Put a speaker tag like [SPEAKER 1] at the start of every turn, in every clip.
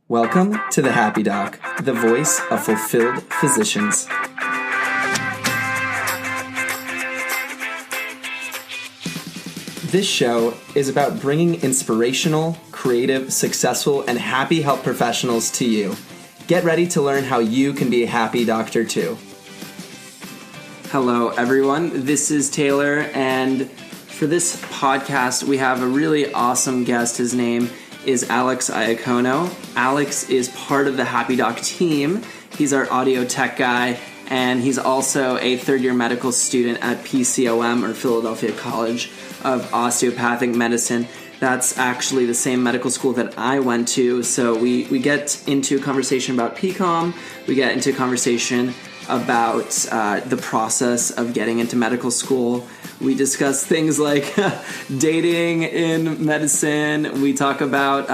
[SPEAKER 1] Welcome to the Happy Doc, the voice of fulfilled physicians. This show is about bringing inspirational, creative, successful, and happy health professionals to you. Get ready to learn how you can be a happy doctor too. Hello, everyone. This is Taylor, and for this podcast, we have a really awesome guest. His name is Alex Iacono. Alex is part of the Happy Doc team. He's our audio tech guy, and he's also a third-year medical student at PCOM, or Philadelphia College of Osteopathic Medicine. That's actually the same medical school that I went to. So we get into a conversation about PCOM. We get into a conversation about the process of getting into medical school. We discuss things like dating in medicine. We talk about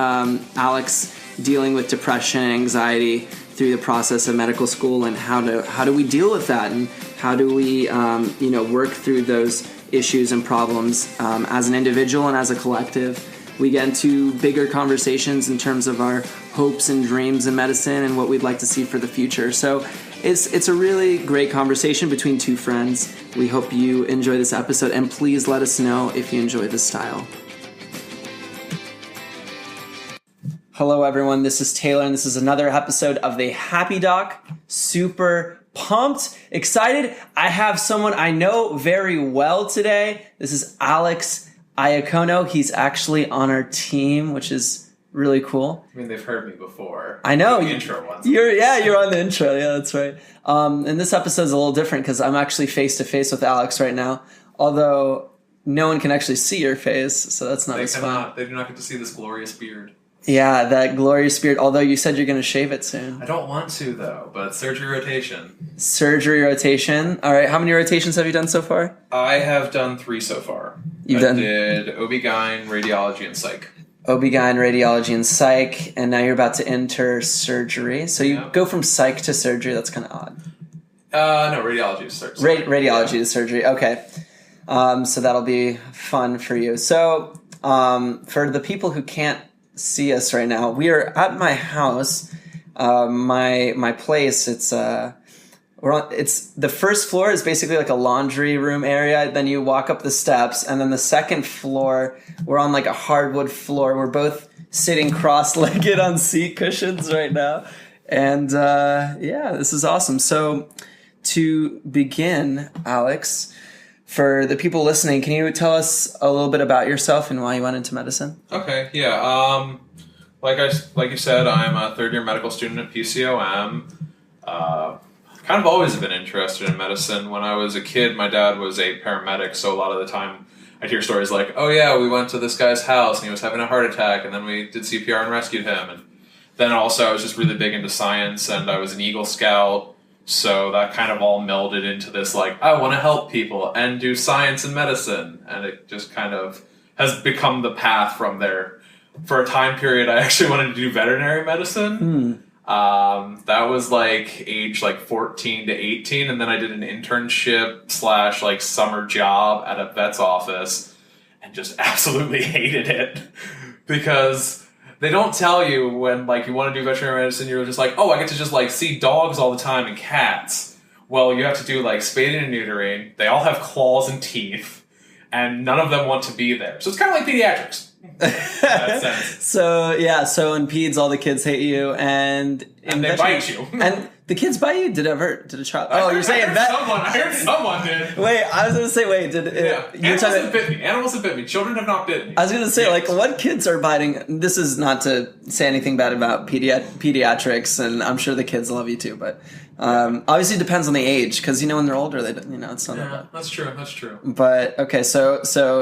[SPEAKER 1] Alex dealing with depression and anxiety through the process of medical school, and how do we deal with that, and how do we work through those issues and problems as an individual and as a collective. We get into bigger conversations in terms of our hopes and dreams in medicine and what we'd like to see for the future. So it's a really great conversation between two friends. We hope you enjoy this episode, and please let us know if you enjoy this style. Hello, everyone. This is Taylor, and this is another episode of the Happy Doc. Super pumped, excited. I have someone I know very well today. This is Alex Iacono. He's actually on our team, which is really cool.
[SPEAKER 2] I mean, they've heard me before.
[SPEAKER 1] I know.
[SPEAKER 2] The intro once.
[SPEAKER 1] You're on the intro. Yeah, that's right. And this episode's a little different because I'm actually face to face with Alex right now. Although no one can actually see your face, so that's not as fun.
[SPEAKER 2] They do not get to see this glorious beard.
[SPEAKER 1] Yeah, that glorious beard. Although you said you're going to shave it soon.
[SPEAKER 2] I don't want to, though, but surgery rotation.
[SPEAKER 1] Surgery rotation. All right. How many rotations have you done so far?
[SPEAKER 2] I have done 3 so far. I did OB-GYN, radiology, and psych.
[SPEAKER 1] OB-GYN, radiology, and psych, and now you're about to enter surgery. So you go from psych to surgery. That's kind of odd.
[SPEAKER 2] No, radiology to surgery.
[SPEAKER 1] Radiology to surgery. Okay. So that'll be fun for you. So for the people who can't see us right now, we are at my house, my place. It's the first floor is basically like a laundry room area. Then you walk up the steps, and then the second floor, we're on like a hardwood floor. We're both sitting cross-legged on seat cushions right now, and this is awesome. So to begin, Alex, for the people listening, can you tell us a little bit about yourself and why you went into medicine?
[SPEAKER 2] Okay, yeah. Like you said, I'm a third-year medical student at PCOM. Kind of always been interested in medicine. When I was a kid, my dad was a paramedic, so a lot of the time I'd hear stories like, oh yeah, we went to this guy's house and he was having a heart attack, and then we did CPR and rescued him. And then also I was just really big into science, and I was an Eagle Scout. So that kind of all melded into this, like, I want to help people and do science and medicine. And it just kind of has become the path from there. For a time period, I actually wanted to do veterinary medicine. That was like age 14 to 18. And then I did an internship / summer job at a vet's office and just absolutely hated it because they don't tell you when, you want to do veterinary medicine, you're just like, oh, I get to just, see dogs all the time and cats. Well, you have to do, spading and neutering. They all have claws and teeth, and none of them want to be there. So it's kind of like pediatrics. In that sense.
[SPEAKER 1] So in peds, all the kids hate you, and
[SPEAKER 2] they bite you.
[SPEAKER 1] And the kids bite you? Did a child? You're saying
[SPEAKER 2] I heard someone did.
[SPEAKER 1] Wait, I was going to say,
[SPEAKER 2] Animals have bit me. Children have not bitten me.
[SPEAKER 1] I was going to say, what kids are biting? This is not to say anything bad about pediatrics, and I'm sure the kids love you too, but obviously it depends on the age, because, when they're older, it's not that bad.
[SPEAKER 2] That's true.
[SPEAKER 1] But, okay, so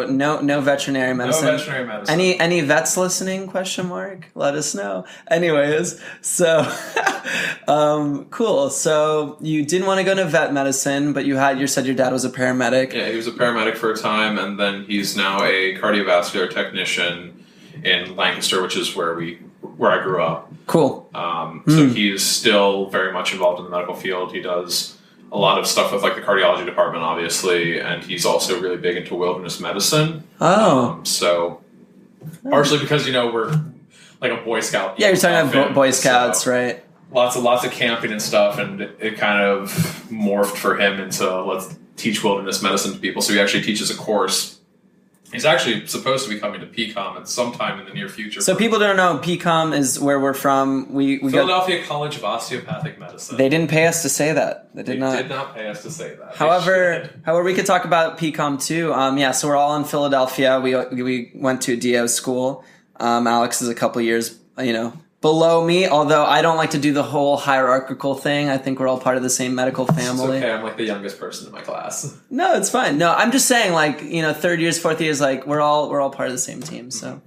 [SPEAKER 1] no veterinary medicine.
[SPEAKER 2] No veterinary medicine.
[SPEAKER 1] Any vets listening, ? Let us know. Anyways, so, cool. So you didn't want to go into vet medicine, but you said your dad was a paramedic.
[SPEAKER 2] Yeah, he was a paramedic for a time, and then he's now a cardiovascular technician in Lancaster, which is where I grew up.
[SPEAKER 1] Cool.
[SPEAKER 2] So he's still very much involved in the medical field. He does a lot of stuff with the cardiology department, obviously, and he's also really big into wilderness medicine.
[SPEAKER 1] Oh.
[SPEAKER 2] So partially because, we're like a Boy Scout.
[SPEAKER 1] Yeah, you're talking about Boy Scouts,
[SPEAKER 2] so
[SPEAKER 1] right?
[SPEAKER 2] Lots of camping and stuff, and it kind of morphed for him into let's teach wilderness medicine to people. So he actually teaches a course. He's actually supposed to be coming to PCOM at some time in the near future.
[SPEAKER 1] So people don't know, PCOM is where we're from. We
[SPEAKER 2] Philadelphia College of Osteopathic Medicine.
[SPEAKER 1] They didn't pay us to say that. They did not
[SPEAKER 2] pay us to say that.
[SPEAKER 1] However, we could talk about PCOM too. So we're all in Philadelphia. We went to a DO school. Alex is a couple years, below me, although I don't like to do the whole hierarchical thing. I think we're all part of the same medical family.
[SPEAKER 2] It's okay, I'm like the youngest person in my class.
[SPEAKER 1] No, it's fine. No, I'm just saying, third years, fourth years, we're all part of the same team. So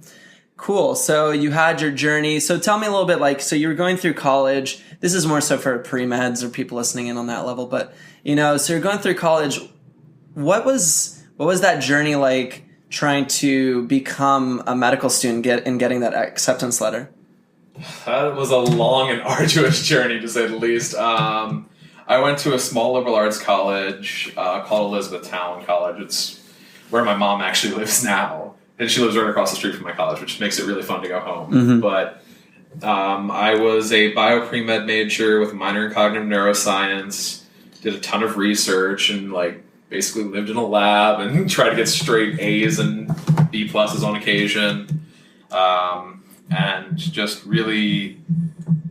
[SPEAKER 1] cool. So you had your journey. So tell me a little bit, so you were going through college. This is more so for pre-meds or people listening in on that level, but so you're going through college. What was that journey like trying to become a medical student getting that acceptance letter?
[SPEAKER 2] That was a long and arduous journey, to say the least. I went to a small liberal arts college called Elizabethtown College. It's where my mom actually lives now. And she lives right across the street from my college, which makes it really fun to go home.
[SPEAKER 1] Mm-hmm.
[SPEAKER 2] But I was a bio-pre-med major with a minor in cognitive neuroscience, did a ton of research, and basically lived in a lab and tried to get straight A's and B pluses on occasion. And just really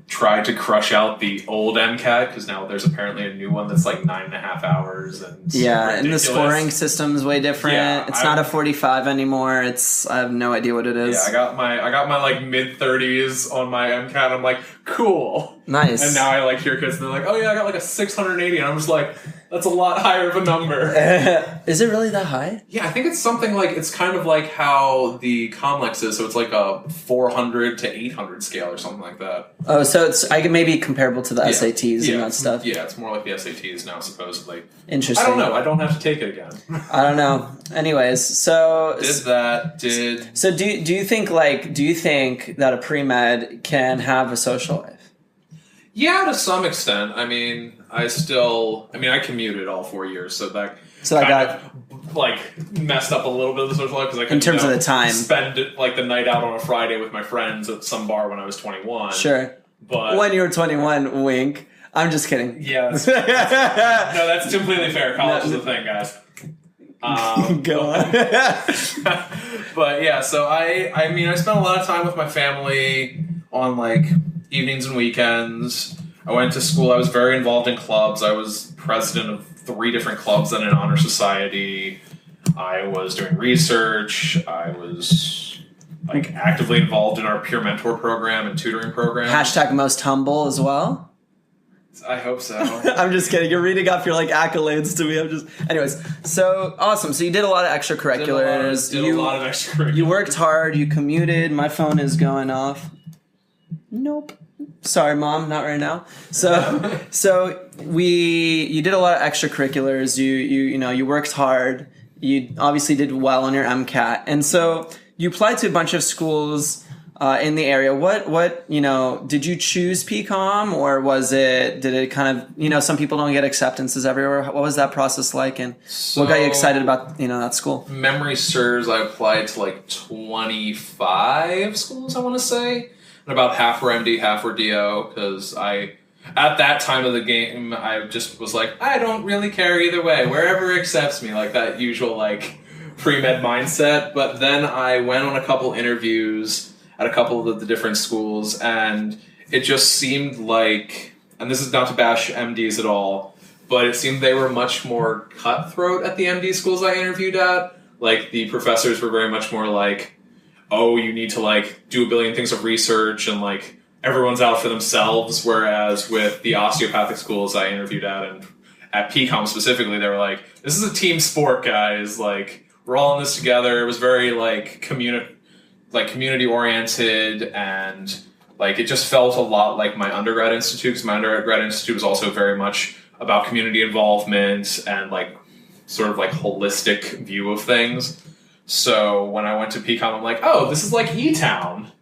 [SPEAKER 2] tried to crush out the old MCAT, because now there's apparently a new one that's 9.5 hours. And
[SPEAKER 1] and the scoring system's way different. Yeah, it's not a 45 anymore. I have no idea what it is.
[SPEAKER 2] Yeah, I got my mid-30s on my MCAT. I'm like, cool.
[SPEAKER 1] Nice.
[SPEAKER 2] And now I hear kids and they're like, oh yeah, I got a 680, and I'm just like, that's a lot higher of a number.
[SPEAKER 1] Is it really that high?
[SPEAKER 2] Yeah, I think it's something it's kind of like how the Comlex is, so it's a 400 to 800 scale or something like that.
[SPEAKER 1] Oh, so it's maybe comparable to the SATs and that stuff.
[SPEAKER 2] Yeah, it's more like the SATs now, supposedly.
[SPEAKER 1] Interesting.
[SPEAKER 2] I don't know. I don't have to take it again.
[SPEAKER 1] I don't know. Anyways, so So do you think that a pre-med can have a social life?
[SPEAKER 2] Yeah, to some extent. I mean, I commuted all 4 years, so that messed up a little bit of the social life, because I couldn't,
[SPEAKER 1] in terms of the time,
[SPEAKER 2] spend the night out on a Friday with my friends at some bar when I was 21.
[SPEAKER 1] Sure. But when you were 21, wink. I'm just kidding.
[SPEAKER 2] Yeah. That's completely fair. College is a thing, guys.
[SPEAKER 1] Go on.
[SPEAKER 2] But yeah, so I spent a lot of time with my family on evenings and weekends. I went to school. I was very involved in clubs. I was president of 3 different clubs and an honor society. I was doing research. I was actively involved in our peer mentor program and tutoring program.
[SPEAKER 1] # most humble as well.
[SPEAKER 2] I hope so.
[SPEAKER 1] I'm just kidding. You're reading off your accolades to me. Anyways, so awesome. So you did a lot of extracurriculars.
[SPEAKER 2] Did a lot of extracurriculars.
[SPEAKER 1] You worked hard. You commuted. My phone is going off. Nope. Sorry, Mom, not right now. So you did a lot of extracurriculars. You worked hard. You obviously did well on your MCAT, and so you applied to a bunch of schools in the area. What did you choose PCOM, or did it kind of some people don't get acceptances everywhere? What was that process like, and what got you excited about that school?
[SPEAKER 2] Memory serves, I applied to 25 schools, I want to say. And about half were MD, half were DO, because at that time of the game, I just was I don't really care either way. Wherever accepts me, that usual, pre-med mindset. But then I went on a couple interviews at a couple of the different schools, and it just seemed and this is not to bash MDs at all, but it seemed they were much more cutthroat at the MD schools I interviewed at. The professors were very much more oh, you need to do a billion things of research, and everyone's out for themselves. Whereas with the osteopathic schools I interviewed at, and at PCOM specifically, they were this is a team sport, guys. We're all in this together. It was very community oriented, and it just felt a lot like my undergrad institute, because my undergrad institute was also very much about community involvement and sort of holistic view of things. So when I went to PCOM, I'm oh, this is E-Town.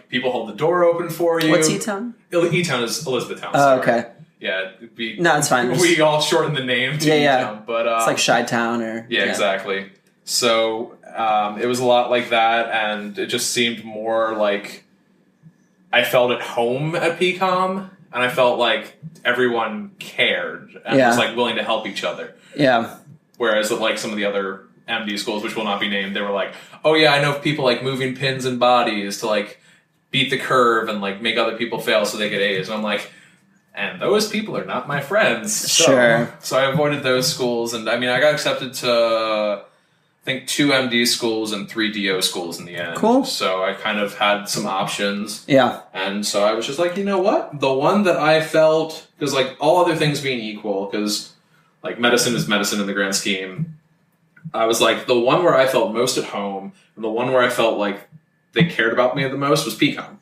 [SPEAKER 2] People hold the door open for you.
[SPEAKER 1] What's E-Town?
[SPEAKER 2] E-Town is Elizabethtown.
[SPEAKER 1] Oh, okay.
[SPEAKER 2] Yeah.
[SPEAKER 1] No, it's fine.
[SPEAKER 2] We all shorten the name to E-Town. But,
[SPEAKER 1] it's Chi-Town or...
[SPEAKER 2] Yeah, exactly. So it was a lot like that, and it just seemed more I felt at home at PCOM, and I felt like everyone cared and was like willing to help each other.
[SPEAKER 1] Yeah.
[SPEAKER 2] Whereas at like some of the other MD schools, which will not be named, they were like, oh yeah, I know people like moving pins and bodies to like beat the curve and like make other people fail so they get A's. And I'm like, and those people are not my friends. So I avoided those schools, and I mean, I got accepted to I think 2 MD schools and 3 DO schools in the end.
[SPEAKER 1] Cool.
[SPEAKER 2] So I kind of had some options.
[SPEAKER 1] Yeah.
[SPEAKER 2] And so I was just like, you know what? The one that I felt, because like all other things being equal, because like medicine is medicine in the grand scheme, I was like, the one where I felt most at home and the one where I felt like they cared about me the most was PCOM.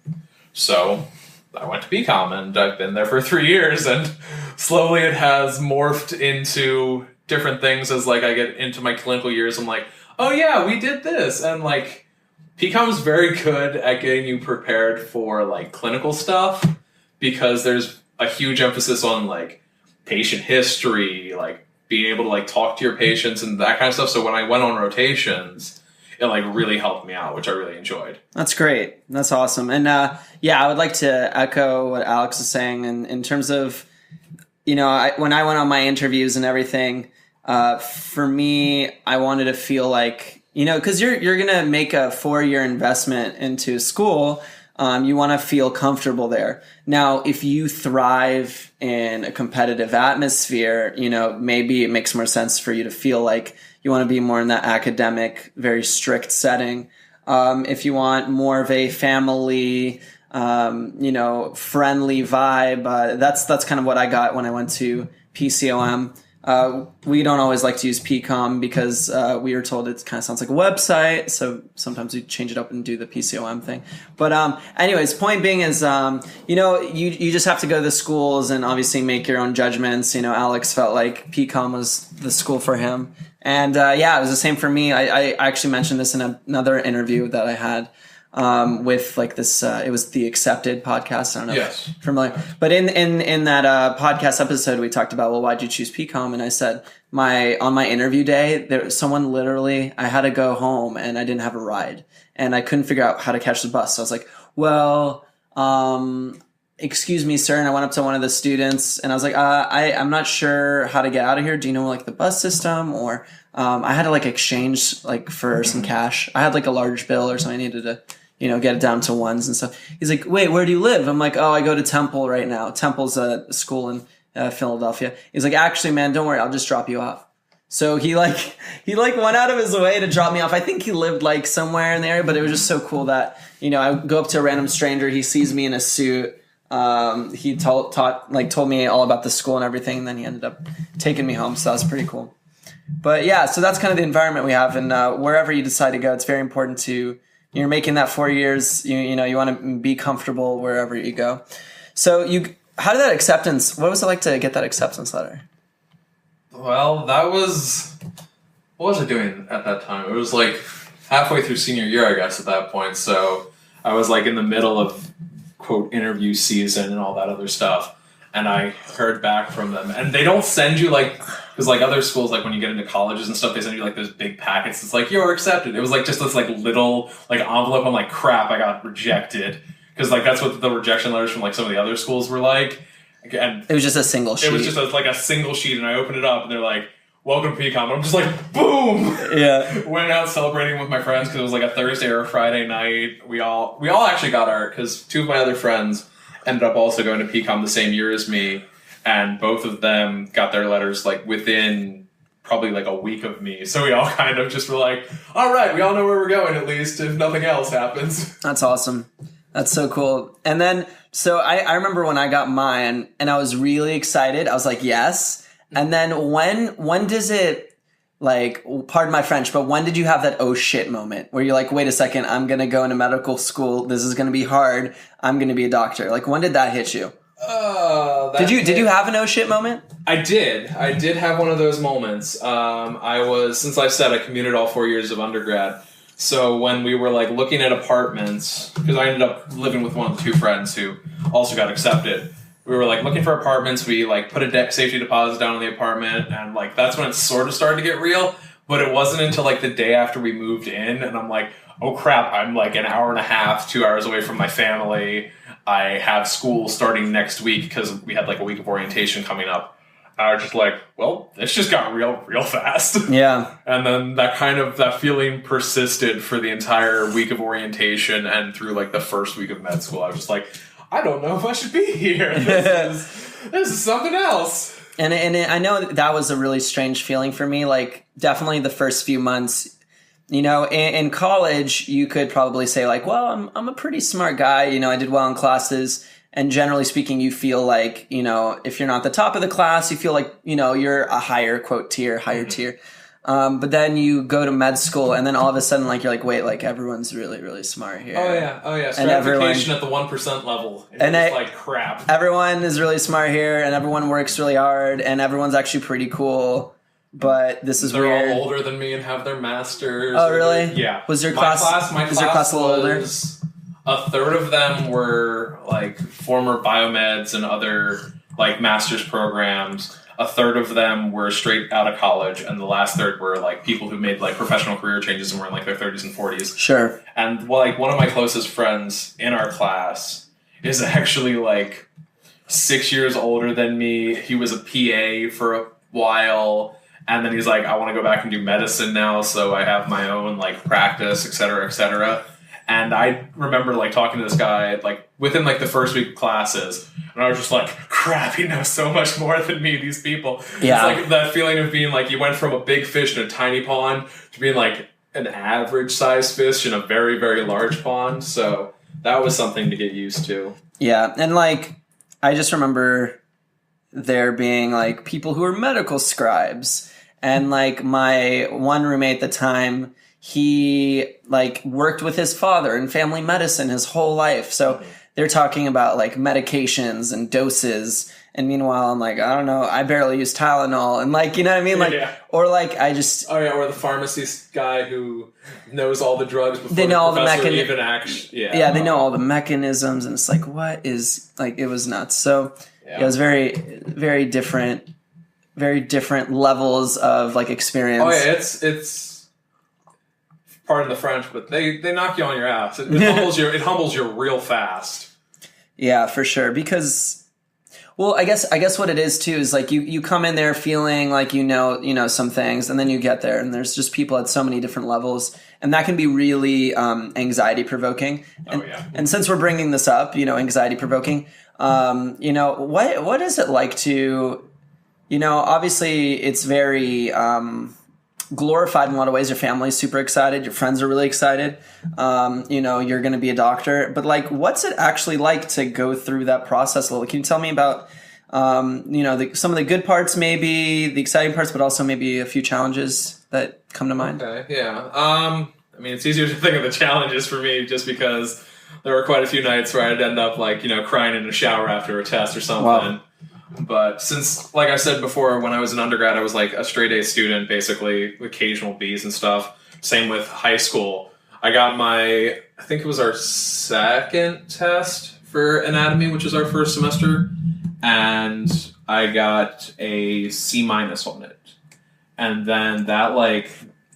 [SPEAKER 2] So I went to PCOM, and I've been there for 3 years, and slowly it has morphed into different things as like I get into my clinical years. I'm like, oh yeah, we did this, and like PCOM is very good at getting you prepared for like clinical stuff, because there's a huge emphasis on like patient history, like being able to like talk to your patients and that kind of stuff. So when I went on rotations, it like really helped me out, which I really enjoyed.
[SPEAKER 1] That's great. That's awesome. And I would like to echo what Alex is saying in terms of, when I went on my interviews and everything, for me, I wanted to feel like, because you're going to make a 4-year investment into school. You want to feel comfortable there. Now, if you thrive in a competitive atmosphere, maybe it makes more sense for you to feel like you want to be more in that academic, very strict setting. If you want more of a family, friendly vibe, that's kind of what I got when I went to PCOM. We don't always like to use PCOM because we were told it kind of sounds like a website, so sometimes we change it up and do the PCOM thing. But anyways, point being is, you just have to go to the schools and obviously make your own judgments. Alex felt like PCOM was the school for him. And it was the same for me. I actually mentioned this in another interview that I had with like this, it was the Accepted podcast. I don't know if you're familiar. But in that podcast episode, we talked about, well, why'd you choose PCOM? And I said, on my interview day, there was someone literally, I had to go home and I didn't have a ride. And I couldn't figure out how to catch the bus. So I was like, well, excuse me, sir. And I went up to one of the students and I was like, I'm not sure how to get out of here. Do you know like the bus system? Or I had to like exchange like for some cash. I had like a large bill or something. I needed to, get it down to ones and stuff. He's like, wait, where do you live? I'm like, oh, I go to Temple right now. Temple's a school in Philadelphia. He's like, actually, man, don't worry. I'll just drop you off. So he went out of hhis way to drop me off. I think he lived like somewhere in the area, but it was just so cool that, I go up to a random stranger. He sees me in a suit. He told me all about the school and everything. And then he ended up taking me home. So that was pretty cool. But yeah, so that's kind of the environment we have. And wherever you decide to go, it's very important to, you're making that 4 years, you want to be comfortable wherever you go. So how did that acceptance, what was it like to get that acceptance letter?
[SPEAKER 2] Well, what was I doing at that time? It was like halfway through senior year, I guess, at that point. So I was like in the middle of, quote, interview season and all that other stuff. And I heard back from them. And they don't send you like, because like other schools, like when you get into colleges and stuff, they send you like those big packets. It's like, you're accepted. It was like just this like little like envelope. I'm like, crap, I got rejected. Because like that's what the rejection letters from like some of the other schools were like. And
[SPEAKER 1] it was just a single sheet.
[SPEAKER 2] It was just like a single sheet. And I opened it up and they're like, welcome to PCOM. And I'm just like, boom!
[SPEAKER 1] Yeah.
[SPEAKER 2] Went out celebrating with my friends because it was like a Thursday or a Friday night. We all actually got art because 2 of my other friends ended up also going to PCOM the same year as me, and both of them got their letters like within probably like a week of me. So we all kind of just were like, all right, we all know where we're going at least if nothing else happens.
[SPEAKER 1] That's awesome. That's so cool. And then, so I remember when I got mine and I was really excited. I was like, yes. And then when does it, like, pardon my French, but when did you have that oh shit moment where you're like, wait a second, I'm going to go into medical school. This is going to be hard. I'm going to be a doctor. Like, when did that hit you? Did you have an oh shit moment?
[SPEAKER 2] I did have one of those moments. Since I said I commuted all 4 years of undergrad. So when we were like looking at apartments, because I ended up living with one of the 2 friends who also got accepted. We were like looking for apartments. We like put a safety deposit down on the apartment, and like that's when it sort of started to get real. But it wasn't until like the day after we moved in, and I'm like, oh crap, I'm like an hour and a half, 2 hours away from my family. I have school starting next week because we had like a week of orientation coming up. I was just like, well, this just got real fast.
[SPEAKER 1] Yeah.
[SPEAKER 2] And then that feeling persisted for the entire week of orientation and through like the first week of med school. I was just like, I don't know if I should be here. This is something else.
[SPEAKER 1] And I know that was a really strange feeling for me. Like, definitely the first few months, you know, in college, you could probably say like, well, I'm a pretty smart guy. You know, I did well in classes. And generally speaking, you feel like, you know, if you're not the top of the class, you feel like, you know, you're a higher tier. But then you go to med school and then all of a sudden, like, you're like, wait, like everyone's really, really smart here.
[SPEAKER 2] Oh yeah. Stratification at the 1% level. And it's like crap.
[SPEAKER 1] Everyone is really smart here and everyone works really hard and everyone's actually pretty cool. But this is
[SPEAKER 2] They're
[SPEAKER 1] weird.
[SPEAKER 2] All older than me and have their masters.
[SPEAKER 1] Oh, really?
[SPEAKER 2] Yeah.
[SPEAKER 1] Was your class a little older?
[SPEAKER 2] A third of them were like former biomeds and other like master's programs. A third of them were straight out of college, and the last third were like people who made like professional career changes and were in like their 30s and 40s.
[SPEAKER 1] Sure.
[SPEAKER 2] And like one of my closest friends in our class is actually like 6 years older than me. He was a PA for a while, and then he's like, I want to go back and do medicine now, so I have my own like practice, et cetera, et cetera. And I remember like talking to this guy like within like the first week of classes, and I was just like, crap, he knows so much more than me, these people.
[SPEAKER 1] Yeah.
[SPEAKER 2] It's like that feeling of being like you went from a big fish in a tiny pond to being like an average sized fish in a very, very large pond. So that was something to get used to.
[SPEAKER 1] Yeah. And like, I just remember there being like people who were medical scribes, and like my one roommate at the time, he like worked with his father in family medicine his whole life. So they're talking about like medications and doses. And meanwhile, I'm like, I don't know, I barely use Tylenol. And like, you know what I mean? Like, yeah. Or like, I just...
[SPEAKER 2] Oh yeah, or the pharmacy guy who knows all the drugs before
[SPEAKER 1] they know
[SPEAKER 2] the
[SPEAKER 1] all the
[SPEAKER 2] even actually...
[SPEAKER 1] Yeah, they know all the mechanisms. And it's like, what is... Like, it was nuts. So yeah, it was very, very different levels of like experience.
[SPEAKER 2] Oh yeah, it's pardon the French, but they knock you on your ass. It humbles you real fast.
[SPEAKER 1] Yeah, for sure. Because, well, I guess what it is too is like you come in there feeling like you know some things, and then you get there, and there's just people at so many different levels, and that can be really anxiety provoking. And, and since we're bringing this up, anxiety provoking, what is it like to, obviously it's very glorified in a lot of ways. Your family's super excited. Your friends are really excited. You're going to be a doctor. But like, what's it actually like to go through that process a little? Can you tell me about, some of the good parts, maybe the exciting parts, but also maybe a few challenges that come to mind?
[SPEAKER 2] Okay, yeah. It's easier to think of the challenges for me just because there were quite a few nights where I'd end up like, crying in a shower after a test or something. Wow. But since, like I said before, when I was an undergrad, I was like a straight A student, basically, occasional B's and stuff. Same with high school. I got I think it was our second test for anatomy, which was our first semester, and I got a C- on it. And then that I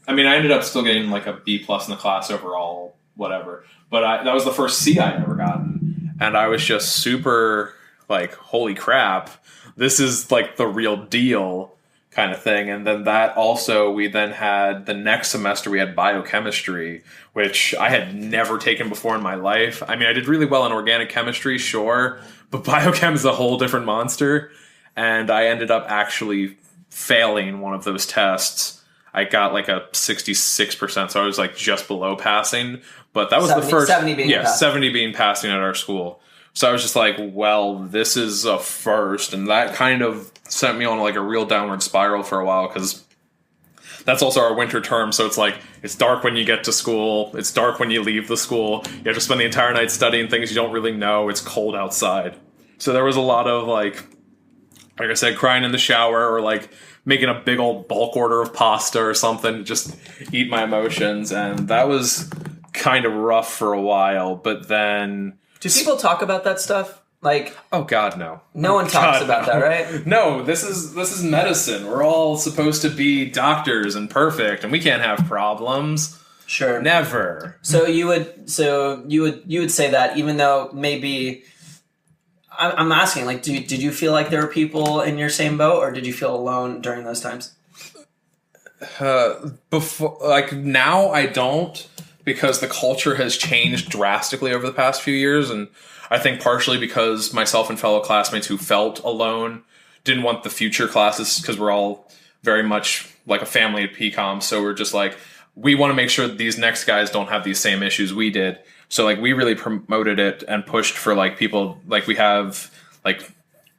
[SPEAKER 2] ended up still getting like a B+ in the class overall, whatever. But that was the first C I'd ever gotten. And I was just super like, holy crap, this is like the real deal kind of thing. And then that also, we then had the next semester, we had biochemistry, which I had never taken before in my life. I did really well in organic chemistry, sure, but biochem is a whole different monster. And I ended up actually failing one of those tests. I got like a 66%, so I was like just below passing. But that was
[SPEAKER 1] 70,
[SPEAKER 2] the first
[SPEAKER 1] 70 being passing.
[SPEAKER 2] 70 being passing at our school. So I was just like, well, this is a first. And that kind of sent me on like a real downward spiral for a while, because that's also our winter term. So it's like, it's dark when you get to school. It's dark when you leave the school. You have to spend the entire night studying things you don't really know. It's cold outside. So there was a lot of like I said, crying in the shower, or like making a big old bulk order of pasta or something to just eat my emotions. And that was kind of rough for a while. But then...
[SPEAKER 1] Do people talk about that stuff? Like,
[SPEAKER 2] oh God, no.
[SPEAKER 1] No one talks about that, right?
[SPEAKER 2] No, this is medicine. We're all supposed to be doctors and perfect, and we can't have problems.
[SPEAKER 1] Sure.
[SPEAKER 2] Never.
[SPEAKER 1] So you would say that, even though maybe I'm asking, like, did you feel like there were people in your same boat, or did you feel alone during those times?
[SPEAKER 2] Before, like now, I don't, because the culture has changed drastically over the past few years, and I think partially because myself and fellow classmates who felt alone didn't want the future classes, because we're all very much like a family at PCOM, so we're just like, we want to make sure that these next guys don't have these same issues we did. So like we really promoted it and pushed for like people, like we have like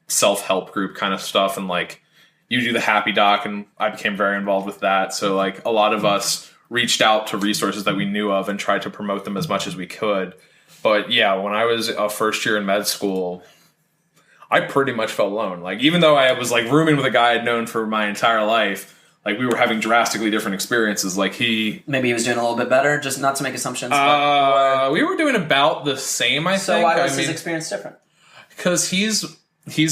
[SPEAKER 2] self-help group kind of stuff, and like you do the happy doc, and I became very involved with that. So like a lot of us reached out to resources that we knew of and tried to promote them as much as we could. But yeah, when I was a first year in med school, I pretty much felt alone. Like even though I was like rooming with a guy I'd known for my entire life, like we were having drastically different experiences. Like maybe
[SPEAKER 1] he was doing a little bit better, just not to make assumptions.
[SPEAKER 2] We were doing about the same, I think.
[SPEAKER 1] So why was his experience different?
[SPEAKER 2] Because he's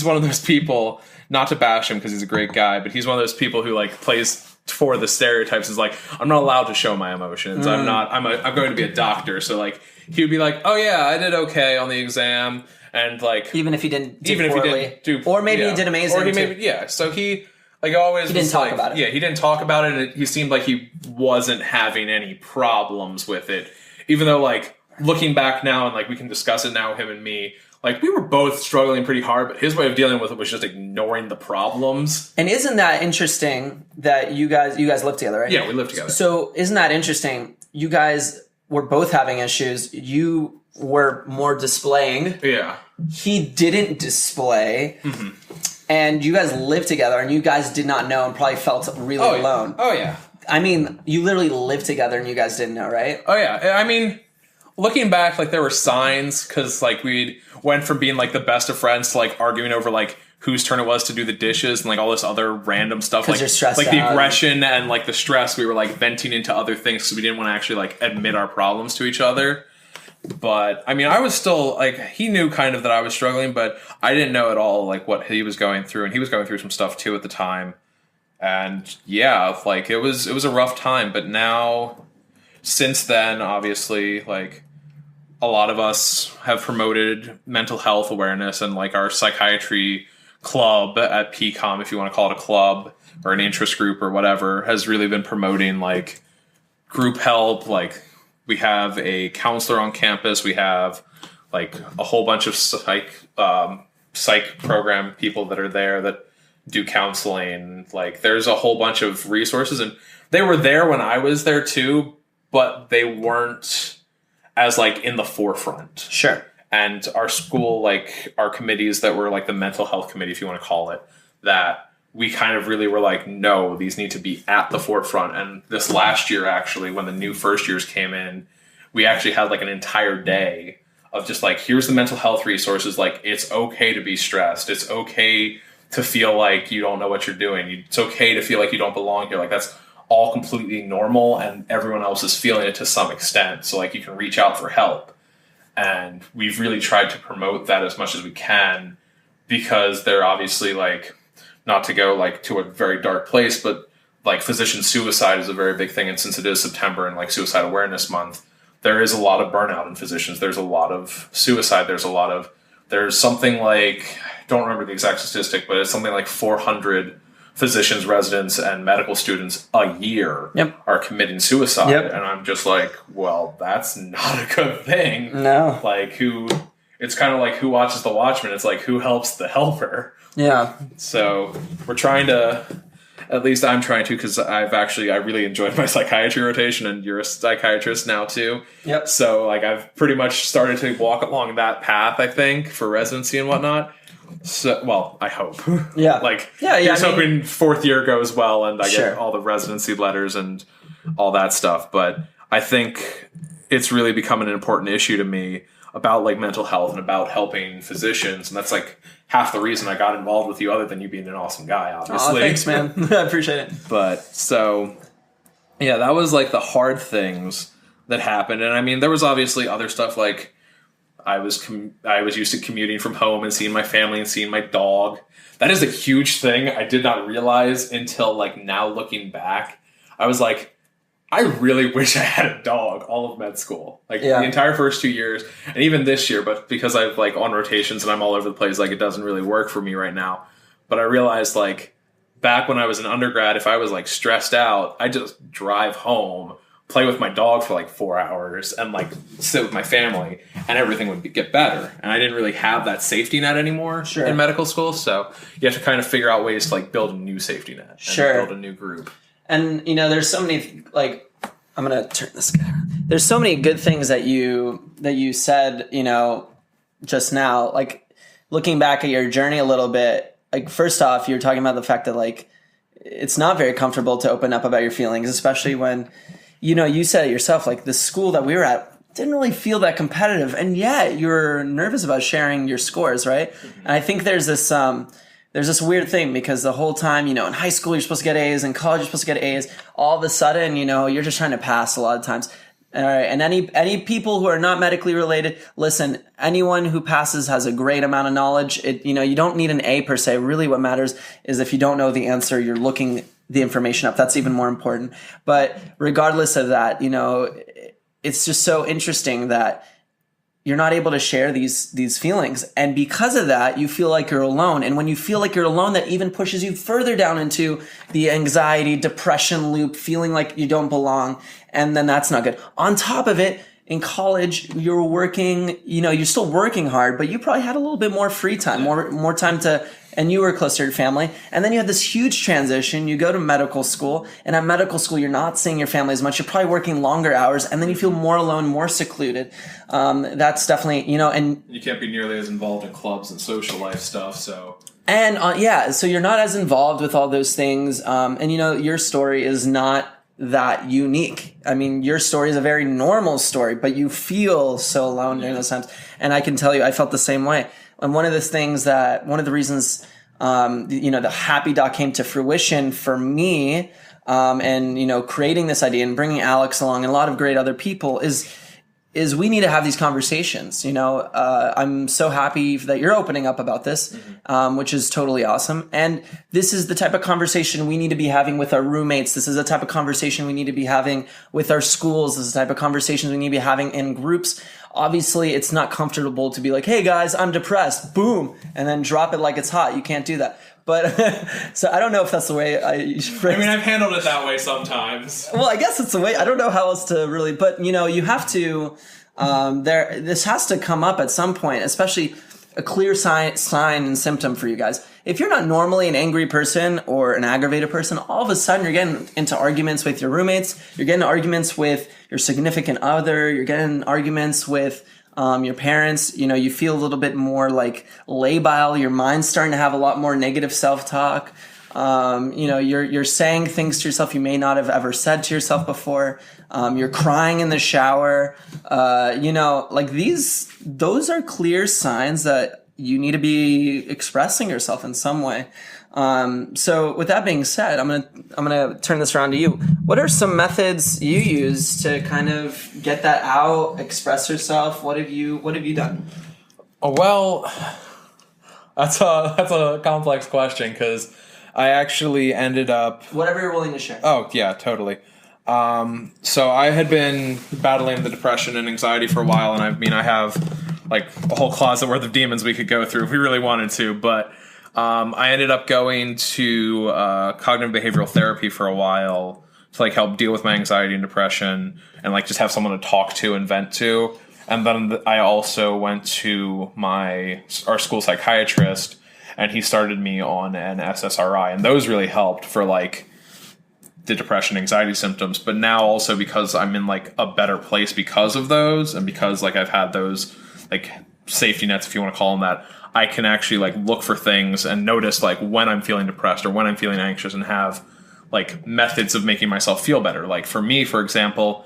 [SPEAKER 2] one of those people, not to bash him because he's a great guy, but he's one of those people who like plays for the stereotypes. Is like, I'm not allowed to show my emotions. I'm going to be a doctor. So like he would be like, oh yeah, I did okay on the exam, and like
[SPEAKER 1] even if he didn't do, or maybe he did amazing,
[SPEAKER 2] or he maybe so he. Like always,
[SPEAKER 1] he didn't talk about it.
[SPEAKER 2] Yeah, he didn't talk about it, and he seemed like he wasn't having any problems with it. Even though, like, looking back now, and like we can discuss it now, him and me, like we were both struggling pretty hard, but his way of dealing with it was just ignoring the problems.
[SPEAKER 1] And isn't that interesting that you guys lived together, right?
[SPEAKER 2] Yeah, we lived together.
[SPEAKER 1] So isn't that interesting? You guys were both having issues. You were more displaying.
[SPEAKER 2] Yeah.
[SPEAKER 1] He didn't display. Mm-hmm. And you guys lived together, and you guys did not know and probably felt really alone.
[SPEAKER 2] Oh, yeah.
[SPEAKER 1] I mean, you literally lived together, and you guys didn't know, right?
[SPEAKER 2] Oh, yeah. I mean, looking back, like, there were signs, because, like, we went from being, like, the best of friends to, like, arguing over, like, whose turn it was to do the dishes and, like, all this other random stuff.
[SPEAKER 1] Like, you're stressed
[SPEAKER 2] like
[SPEAKER 1] out.
[SPEAKER 2] The aggression and, like, the stress, we were, like, venting into other things because we didn't want to actually, like, admit our problems to each other. But, I mean, I was still, like, he knew kind of that I was struggling, but I didn't know at all, like, what he was going through. And he was going through some stuff, too, at the time. And, yeah, like, it was a rough time. But now, since then, obviously, like, a lot of us have promoted mental health awareness, and, like, our psychiatry club at PCOM, if you want to call it a club, or an interest group or whatever, has really been promoting, like, group help, like... We have a counselor on campus. We have like a whole bunch of psych program people that are there that do counseling. Like there's a whole bunch of resources, and they were there when I was there too, but they weren't as like in the forefront.
[SPEAKER 1] Sure.
[SPEAKER 2] And our school, like our committees that were like the mental health committee, if you want to call it that, we kind of really were like, no, these need to be at the forefront. And this last year, actually, when the new first years came in, we actually had like an entire day of just like, here's the mental health resources. Like, it's okay to be stressed. It's okay to feel like you don't know what you're doing. It's okay to feel like you don't belong here. Like, that's all completely normal, and everyone else is feeling it to some extent. So like, you can reach out for help. And we've really tried to promote that as much as we can, because they're obviously like, not to go like to a very dark place, but like physician suicide is a very big thing. And since it is September and like Suicide Awareness Month, there is a lot of burnout in physicians. There's a lot of suicide. There's something like, I don't remember the exact statistic, but it's something like 400 physicians, residents, and medical students a year are committing suicide. Yep. And I'm just like, well, that's not a good thing.
[SPEAKER 1] No.
[SPEAKER 2] Like it's kind of like who watches the Watchmen? It's like, who helps the helper?
[SPEAKER 1] Yeah.
[SPEAKER 2] So we're trying to, at least I'm trying to, because I really enjoyed my psychiatry rotation, and you're a psychiatrist now too.
[SPEAKER 1] Yep.
[SPEAKER 2] So like I've pretty much started to walk along that path, I think, for residency and whatnot. So, well, I hope.
[SPEAKER 1] Yeah.
[SPEAKER 2] Here's hoping fourth year goes well and I get all the residency letters and all that stuff. But I think it's really becoming an important issue to me about like mental health and about helping physicians, and that's like half the reason I got involved with you, other than you being an awesome guy, obviously.
[SPEAKER 1] Oh, thanks, man. I appreciate it.
[SPEAKER 2] But so, yeah, that was like the hard things that happened. And I mean, there was obviously other stuff, like I was used to commuting from home and seeing my family and seeing my dog. That is a huge thing I did not realize until like now looking back. I was like, I really wish I had a dog all of med school. Like
[SPEAKER 1] Yeah.
[SPEAKER 2] the entire first 2 years, and even this year, but because I've like on rotations and I'm all over the place, like it doesn't really work for me right now. But I realized like back when I was an undergrad, if I was like stressed out, I just drive home, play with my dog for like 4 hours and like sit with my family and everything would get better. And I didn't really have that safety net anymore in medical school. So you have to kind of figure out ways to like build a new safety net and build a new group.
[SPEAKER 1] And, you know, there's so many, like, I'm going to turn this guy on. There's so many good things that you said, you know, just now, like looking back at your journey a little bit, like first off, you're talking about the fact that like, it's not very comfortable to open up about your feelings, especially when, you know, you said it yourself, like the school that we were at didn't really feel that competitive. And yet you're nervous about sharing your scores, right? Mm-hmm. And I think there's this weird thing because the whole time, you know, in high school, you're supposed to get A's, in college, you're supposed to get A's. All of a sudden, you know, you're just trying to pass a lot of times. All right. And any people who are not medically related, listen, anyone who passes has a great amount of knowledge. You know, you don't need an A per se. Really what matters is if you don't know the answer, you're looking the information up. That's even more important. But regardless of that, you know, it's just so interesting that you're not able to share these feelings. And because of that, you feel like you're alone. And when you feel like you're alone, that even pushes you further down into the anxiety, depression loop, feeling like you don't belong. And then that's not good. On top of it, in college, you're working, you know, you're still working hard, but you probably had a little bit more free time, more time to, and you were closer to your family. And then you had this huge transition. You go to medical school, and at medical school, you're not seeing your family as much. You're probably working longer hours, and then you feel more alone, more secluded. That's definitely, you know, and
[SPEAKER 2] you can't be nearly as involved in clubs and social life stuff. So,
[SPEAKER 1] and so you're not as involved with all those things. And you know, your story is not that unique. I mean, your story is a very normal story, but you feel so alone during those times. And I can tell you, I felt the same way. And one of the reasons, you know, the Happy Doc came to fruition for me, and, you know, creating this idea and bringing Alex along and a lot of great other people is we need to have these conversations. You know, I'm so happy that you're opening up about this, which is totally awesome. And this is the type of conversation we need to be having with our roommates. This is the type of conversation we need to be having with our schools. This is the type of conversations we need to be having in groups. Obviously, it's not comfortable to be like, hey guys, I'm depressed, boom, and then drop it like it's hot. You can't do that. But so I don't know if that's the way I
[SPEAKER 2] mean, I've handled it that way sometimes.
[SPEAKER 1] Well, I guess it's the way. I don't know how else to really, but you know, you have to, this has to come up at some point, especially a clear sign and symptom for you guys. If you're not normally an angry person or an aggravated person, all of a sudden you're getting into arguments with your roommates, you're getting arguments with your significant other, you're getting arguments with your parents, you know, you feel a little bit more like labile, your mind's starting to have a lot more negative self-talk. You know, you're saying things to yourself you may not have ever said to yourself before. You're crying in the shower. You know, like those are clear signs that you need to be expressing yourself in some way. So with that being said, I'm gonna turn this around to you. What are some methods you use to kind of get that out, express yourself? What have you done?
[SPEAKER 2] Well, that's a complex question because I actually ended up...
[SPEAKER 1] Whatever you're willing to share.
[SPEAKER 2] Oh, yeah, totally. So I had been battling the depression and anxiety for a while, and I have like a whole closet worth of demons we could go through if we really wanted to, but I ended up going to cognitive behavioral therapy for a while to like help deal with my anxiety and depression and like just have someone to talk to and vent to. And then I also went to our school psychiatrist, and he started me on an SSRI, and those really helped for like the depression, anxiety symptoms. But now also because I'm in like a better place because of those, and because like I've had those like safety nets, if you want to call them that, I can actually like look for things and notice like when I'm feeling depressed or when I'm feeling anxious and have like methods of making myself feel better. Like for me, for example,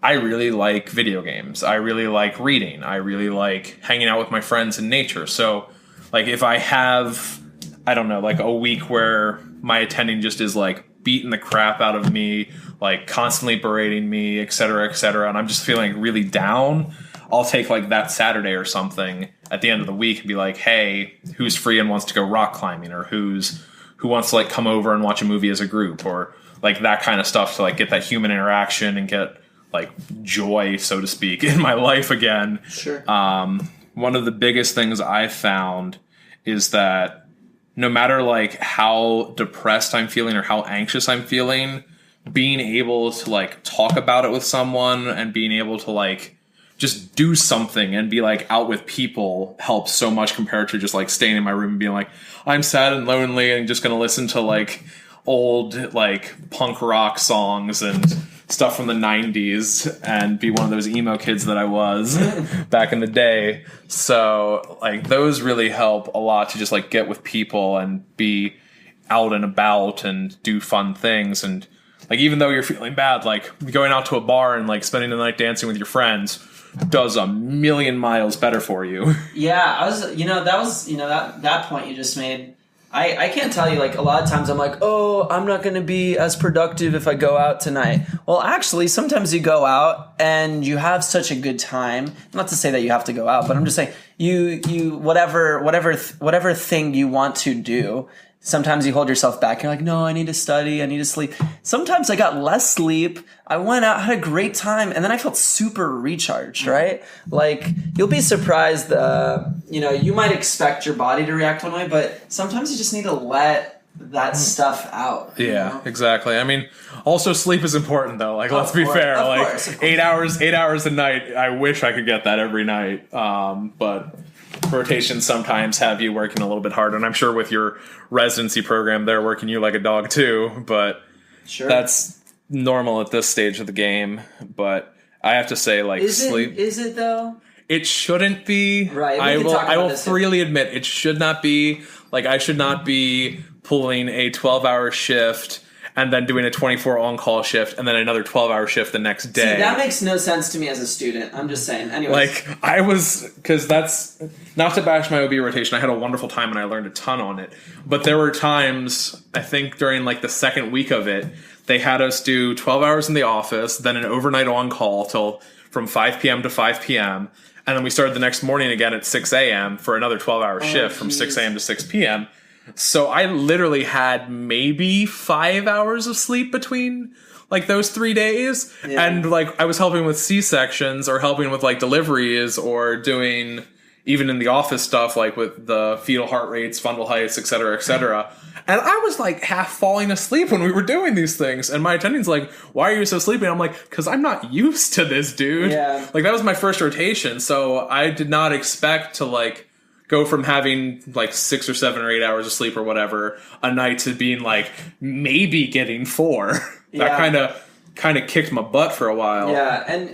[SPEAKER 2] I really like video games. I really like reading. I really like hanging out with my friends in nature. So like if I have, I don't know, like a week where my attending just is like beating the crap out of me, like constantly berating me, et cetera, and I'm just feeling really down, I'll take like that Saturday or something at the end of the week and be like, hey, who's free and wants to go rock climbing, or who wants to like come over and watch a movie as a group, or like that kind of stuff to like get that human interaction and get like joy, so to speak, in my life again.
[SPEAKER 1] Sure.
[SPEAKER 2] One of the biggest things I found is that no matter like how depressed I'm feeling or how anxious I'm feeling, being able to like talk about it with someone and being able to like just do something and be like out with people helps so much compared to just like staying in my room and being like, I'm sad and lonely and just gonna listen to like old like punk rock songs and stuff from the 90s and be one of those emo kids that I was back in the day. So like those really help a lot to just like get with people and be out and about and do fun things. And like even though you're feeling bad, like going out to a bar and like spending the night dancing with your friends does a million miles better for you.
[SPEAKER 1] Yeah, that point you just made. I can't tell you, like, a lot of times I'm like, oh, I'm not going to be as productive if I go out tonight. Well, actually, sometimes you go out and you have such a good time. Not to say that you have to go out, but I'm just saying whatever thing you want to do, sometimes you hold yourself back. You're like, no, I need to study. I need to sleep. Sometimes I got less sleep. I went out, had a great time, and then I felt super recharged, right? Like, you'll be surprised. You might expect your body to react one way, but sometimes you just need to let that stuff out.
[SPEAKER 2] Yeah, exactly. I mean, also sleep is important though. Like, let's be fair. Like, 8 hours a night. I wish I could get that every night. But rotations sometimes have you working a little bit harder, and I'm sure with your residency program, they're working you like a dog too. But
[SPEAKER 1] sure,
[SPEAKER 2] that's normal at this stage of the game. But I have to say, like, sleep.
[SPEAKER 1] Is it though?
[SPEAKER 2] It shouldn't be.
[SPEAKER 1] Right.
[SPEAKER 2] I will freely admit it should not be. Like, I should not be pulling a 12-hour shift and then doing a 24 on-call shift and then another 12-hour shift the next day.
[SPEAKER 1] See, that makes no sense to me as a student. I'm just saying. Anyways.
[SPEAKER 2] Like, because that's, not to bash my OB rotation, I had a wonderful time and I learned a ton on it. But there were times, I think during like the second week of it, they had us do 12 hours in the office, then an overnight on-call till from 5 p.m. to 5 p.m., and then we started the next morning again at 6 a.m. for another 12-hour shift from 6 a.m. to 6 p.m. So I literally had maybe 5 hours of sleep between like those 3 days. Yeah. And like I was helping with C-sections or helping with like deliveries or doing even in the office stuff like with the fetal heart rates, fundal heights, et cetera, et cetera. And I was like half falling asleep when we were doing these things. And my attending's like, why are you so sleepy? And I'm like, because I'm not used to this, dude.
[SPEAKER 1] Yeah.
[SPEAKER 2] Like that was my first rotation. So I did not expect to like go from having like 6 or 7 or 8 hours of sleep or whatever a night to being like maybe getting 4.
[SPEAKER 1] Yeah.
[SPEAKER 2] That kind of kicked my butt for a while.
[SPEAKER 1] Yeah. And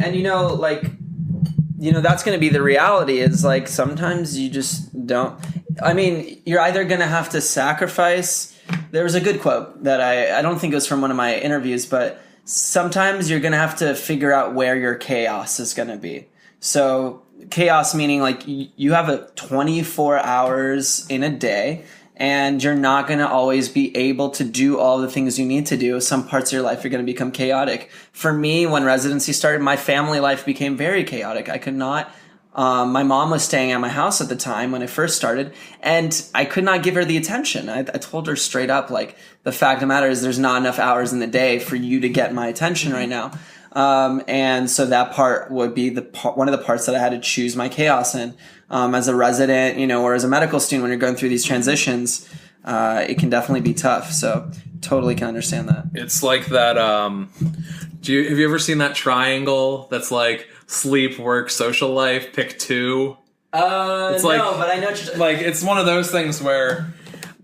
[SPEAKER 1] that's going to be the reality is like sometimes you just don't. I mean, you're either going to have to sacrifice. There was a good quote that I don't think it was from one of my interviews, but sometimes you're going to have to figure out where your chaos is going to be. So chaos meaning like you have a 24 hours in a day and you're not going to always be able to do all the things you need to do. Some parts of your life are going to become chaotic. For me, when residency started, my family life became very chaotic. I could not. My mom was staying at my house at the time when it first started, and I could not give her the attention. I told her straight up, like, the fact of the matter is there's not enough hours in the day for you to get my attention right now. And so that part would be one of the parts that I had to choose my chaos in. As a resident, or as a medical student, when you're going through these transitions, it can definitely be tough. So totally can understand that.
[SPEAKER 2] It's like that. Have you ever seen that triangle that's like sleep, work, social life, pick 2?
[SPEAKER 1] It's like, no, but I know what you're
[SPEAKER 2] like it's one of those things where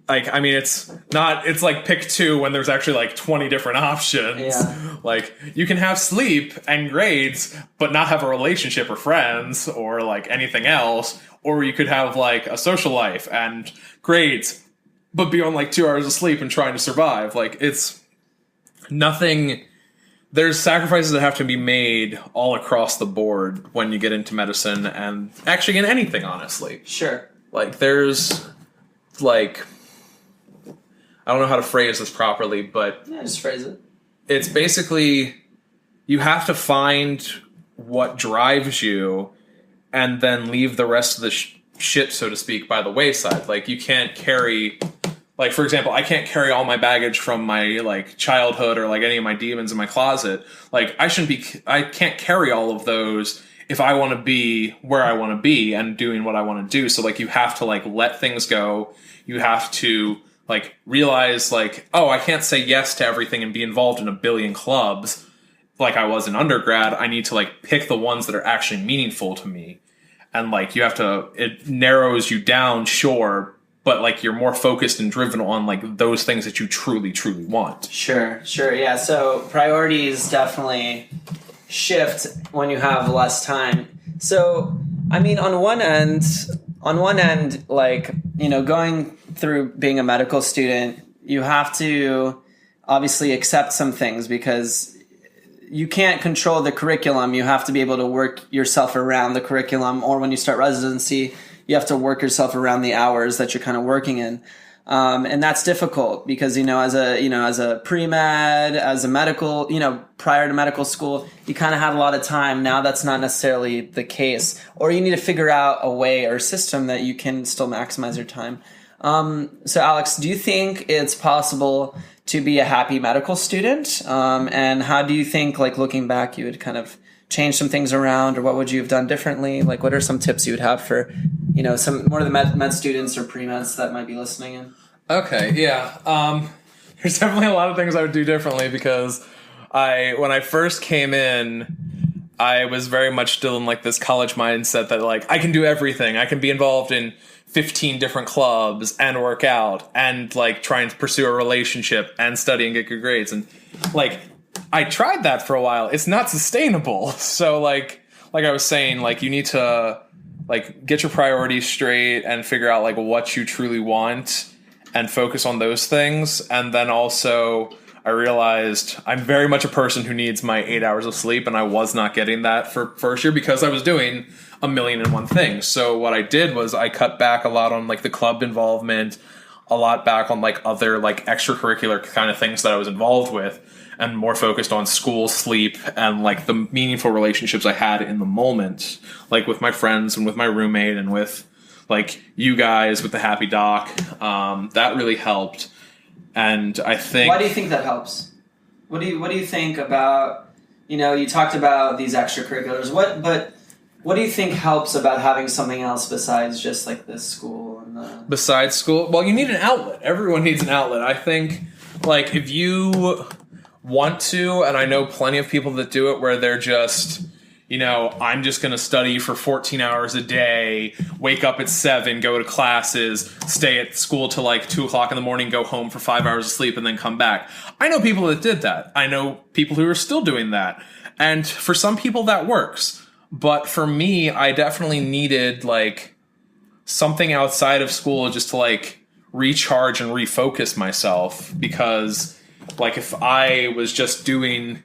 [SPEAKER 2] like, I mean, it's like pick 2 when there's actually like 20 different options.
[SPEAKER 1] Yeah.
[SPEAKER 2] Like you can have sleep and grades, but not have a relationship or friends or like anything else. Or you could have like a social life and grades, but be on like 2 hours of sleep and trying to survive. Like it's nothing. There's sacrifices that have to be made all across the board when you get into medicine and actually in anything, honestly.
[SPEAKER 1] Sure.
[SPEAKER 2] Like there's like, I don't know how to phrase this properly, but
[SPEAKER 1] yeah, just phrase it.
[SPEAKER 2] It's basically you have to find what drives you and then leave the rest of the shit, so to speak, by the wayside. Like you can't carry like, for example, I can't carry all my baggage from my like childhood or like any of my demons in my closet. Like I can't carry all of those if I want to be where I want to be and doing what I want to do. So like you have to like let things go. You have to like realize like, oh, I can't say yes to everything and be involved in a billion clubs like I was in undergrad. I need to like pick the ones that are actually meaningful to me. And like you have to, it narrows you down, sure, but like you're more focused and driven on like those things that you truly, truly want.
[SPEAKER 1] Sure. Yeah. So priorities definitely shift when you have less time. So, I mean, on one end, like, you know, going through being a medical student, you have to obviously accept some things because you can't control the curriculum. You have to be able to work yourself around the curriculum, or when you start residency, you have to work yourself around the hours that you're kind of working in. And that's difficult because, as a pre-med, as a medical, prior to medical school, you kind of had a lot of time. Now that's not necessarily the case, or you need to figure out a way or system that you can still maximize your time. So Alex, do you think it's possible to be a happy medical student? And how do you think, like looking back, you would kind of change some things around, or what would you have done differently? Like, what are some tips you would have for, some more of the med students or pre-meds that might be listening in?
[SPEAKER 2] Okay, yeah. There's definitely a lot of things I would do differently because when I first came in, I was very much still in like this college mindset that like I can do everything. I can be involved in 15 different clubs and work out and like try and pursue a relationship and study and get good grades. And like I tried that for a while. It's not sustainable. So like I was saying, like you need to like get your priorities straight and figure out like what you truly want and focus on those things. And then also I realized I'm very much a person who needs my 8 hours of sleep, and I was not getting that for first year because I was doing a million and one things. So what I did was I cut back a lot on like the club involvement, a lot back on like other like extracurricular kind of things that I was involved with, and more focused on school, sleep, and like the meaningful relationships I had in the moment, like with my friends and with my roommate and with like you guys with the Happy Doc. That really helped. And I think...
[SPEAKER 1] Why do you think that helps? What do you think about, you talked about these extracurriculars. What do you think helps about having something else besides just like this school?
[SPEAKER 2] Besides school? Well, you need an outlet. Everyone needs an outlet. I think like if you want to, and I know plenty of people that do it where they're just... I'm just going to study for 14 hours a day, wake up at 7, go to classes, stay at school till like 2 o'clock in the morning, go home for 5 hours of sleep, and then come back. I know people that did that. I know people who are still doing that. And for some people that works. But for me, I definitely needed like something outside of school just to like recharge and refocus myself. Because like if I was just doing...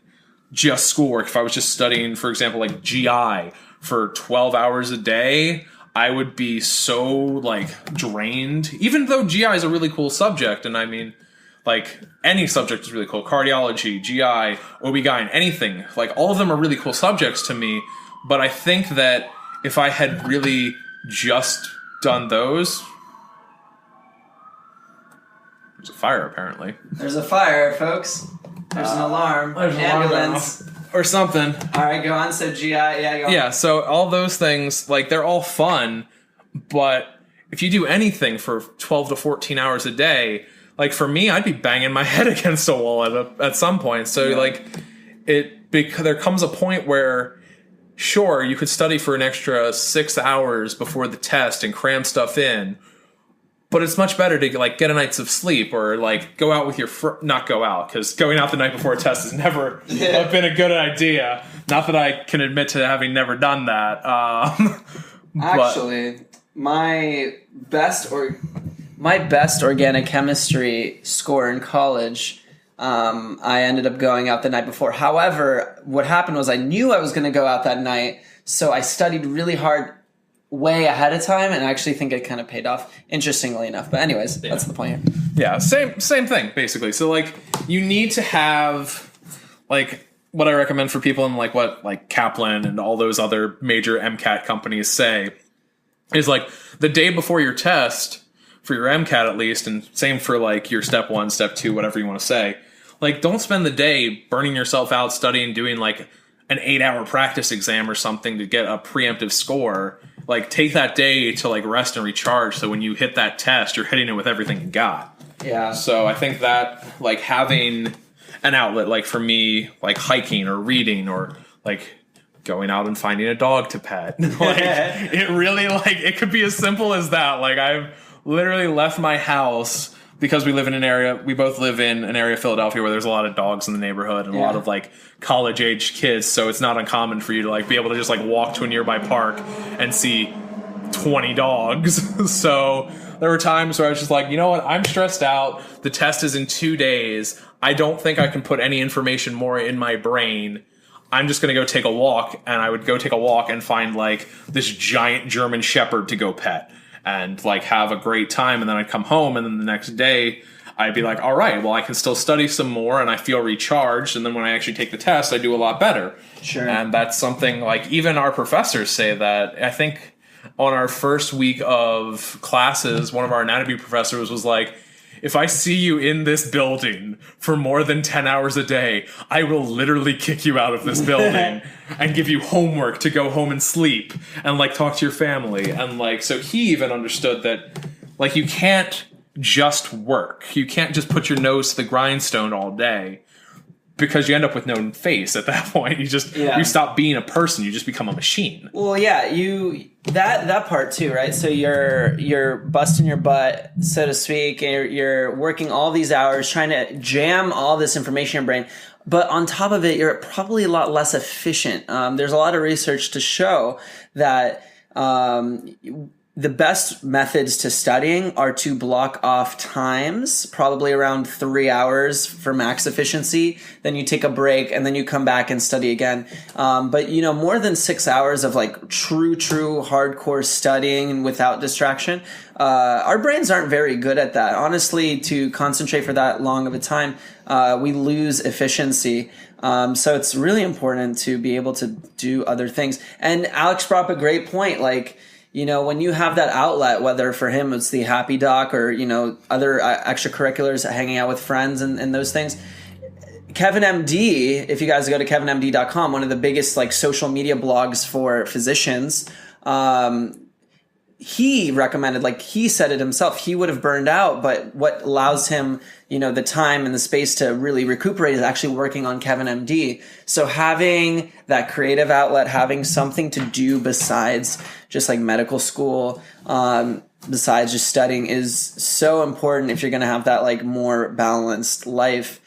[SPEAKER 2] just schoolwork, if I was just studying, for example, like GI for 12 hours a day, I would be so like drained, even though GI is a really cool subject. And I mean, like any subject is really cool. Cardiology, GI, OB-GYN, anything, like all of them are really cool subjects to me. But I think that if I had really just done those... There's a fire, apparently.
[SPEAKER 1] There's a fire, folks. There's an alarm. There's an ambulance.
[SPEAKER 2] Or something.
[SPEAKER 1] All right, go on. So GI, yeah, go on.
[SPEAKER 2] Yeah, so all those things, like, they're all fun, but if you do anything for 12 to 14 hours a day, like, for me, I'd be banging my head against a wall at some point. So, yeah. Like, there comes a point where, sure, you could study for an extra 6 hours before the test and cram stuff in, but it's much better to like get a night's of sleep or like go out with your not go out, because going out the night before a test has never been a good idea. Not that I can admit to having never done that.
[SPEAKER 1] Actually, my best organic chemistry score in college, I ended up going out the night before. However, what happened was I knew I was going to go out that night, so I studied really hard way ahead of time, and I actually think it kind of paid off, interestingly enough. But anyways, That's the point here.
[SPEAKER 2] Yeah, same thing, basically. So, like, you need to have, like, what I recommend for people and, like, what, like, Kaplan and all those other major MCAT companies say is, like, the day before your test,
[SPEAKER 3] for your MCAT at least, and same for like your step 1, step 2, whatever you want to say. Like, don't spend the day burning yourself out studying, doing like an 8-hour practice exam or something to get a preemptive score. Like, take that day to like rest and recharge, so when you hit that test, you're hitting it with everything you got.
[SPEAKER 1] Yeah.
[SPEAKER 3] So I think that like having an outlet, like for me, like hiking or reading or like going out and finding a dog to pet, like it really, like, it could be as simple as that. Like, I've literally left my house because we both live in an area of Philadelphia where there's a lot of dogs in the neighborhood and a lot of like college age kids. So it's not uncommon for you to like be able to just like walk to a nearby park and see 20 dogs. So there were times where I was just like, you know what? I'm stressed out. The test is in 2 days. I don't think I can put any information more in my brain. I'm just going to go take a walk. And I would go take a walk and find like this giant German Shepherd to go pet and like have a great time. And then I'd come home, and then the next day I'd be like, all right, well, I can still study some more and I feel recharged. And then when I actually take the test, I do a lot better.
[SPEAKER 1] Sure.
[SPEAKER 3] And that's something like even our professors say that. I think on our first week of classes, one of our anatomy professors was like, if I see you in this building for more than 10 hours a day, I will literally kick you out of this building and give you homework to go home and sleep and like talk to your family. And like, so he even understood that like you can't just work. You can't just put your nose to the grindstone all day, because you end up with no face at that point. You just you stop being a person. You just become a machine.
[SPEAKER 1] Well, yeah, that part too, right? So you're busting your butt, so to speak, and you're working all these hours trying to jam all this information in your brain. But on top of it, you're probably a lot less efficient. There's a lot of research to show that the best methods to studying are to block off times, probably around 3 hours for max efficiency. Then you take a break and then you come back and study again. But more than 6 hours of like true hardcore studying without distraction, our brains aren't very good at that. Honestly, to concentrate for that long of a time, we lose efficiency. So it's really important to be able to do other things. And Alex brought up a great point, like, when you have that outlet, whether for him it's the Happy Doc or, other extracurriculars, hanging out with friends and those things. Kevin MD, if you guys go to kevinmd.com, one of the biggest like social media blogs for physicians, he recommended, like he said it himself, he would have burned out, but what allows him, the time and the space to really recuperate is actually working on Kevin MD. So having that creative outlet, having something to do besides just like medical school, besides just studying, is so important if you're going to have that like more balanced life.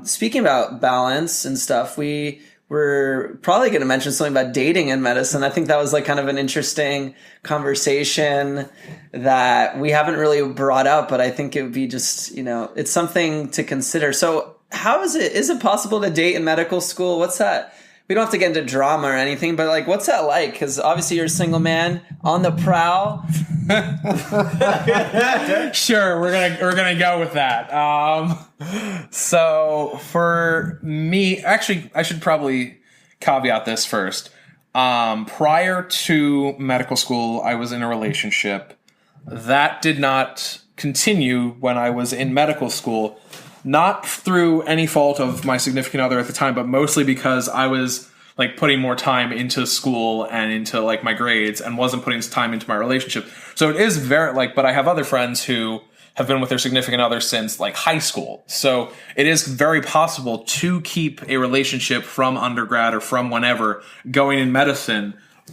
[SPEAKER 1] Speaking about balance and stuff, we're probably going to mention something about dating in medicine. I think that was like kind of an interesting conversation that we haven't really brought up, but I think it would be just, it's something to consider. So how is it possible to date in medical school? What's that? We don't have to get into drama or anything, but like, what's that like? Because obviously you're a single man on the prowl.
[SPEAKER 3] Sure, we're gonna go with that. So for me, actually, I should probably caveat this first. Prior to medical school, I was in a relationship that did not continue when I was in medical school. Not through any fault of my significant other at the time, but mostly because I was like putting more time into school and into like my grades and wasn't putting time into my relationship. So it is very like, but I have other friends who have been with their significant other since like high school. So it is very possible to keep a relationship from undergrad or from whenever going in medicine,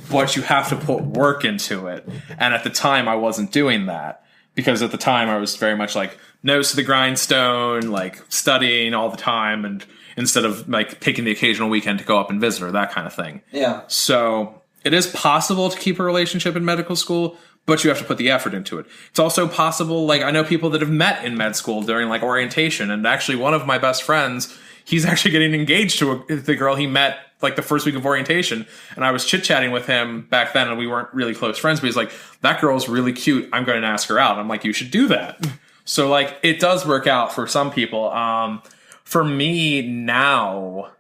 [SPEAKER 3] but you have to put work into it. And at the time I wasn't doing that, because at the time I was very much like nose to the grindstone, like studying all the time, and instead of like taking the occasional weekend to go up and visit her, that kind of thing.
[SPEAKER 1] Yeah.
[SPEAKER 3] So it is possible to keep a relationship in medical school, but you have to put the effort into it. It's also possible, like I know people that have met in med school during like orientation, and actually one of my best friends, he's actually getting engaged to the girl he met like the first week of orientation. And I was chit-chatting with him back then, and we weren't really close friends, but he's like, that girl's really cute. I'm going to ask her out. I'm like, you should do that. So like it does work out for some people. For me now,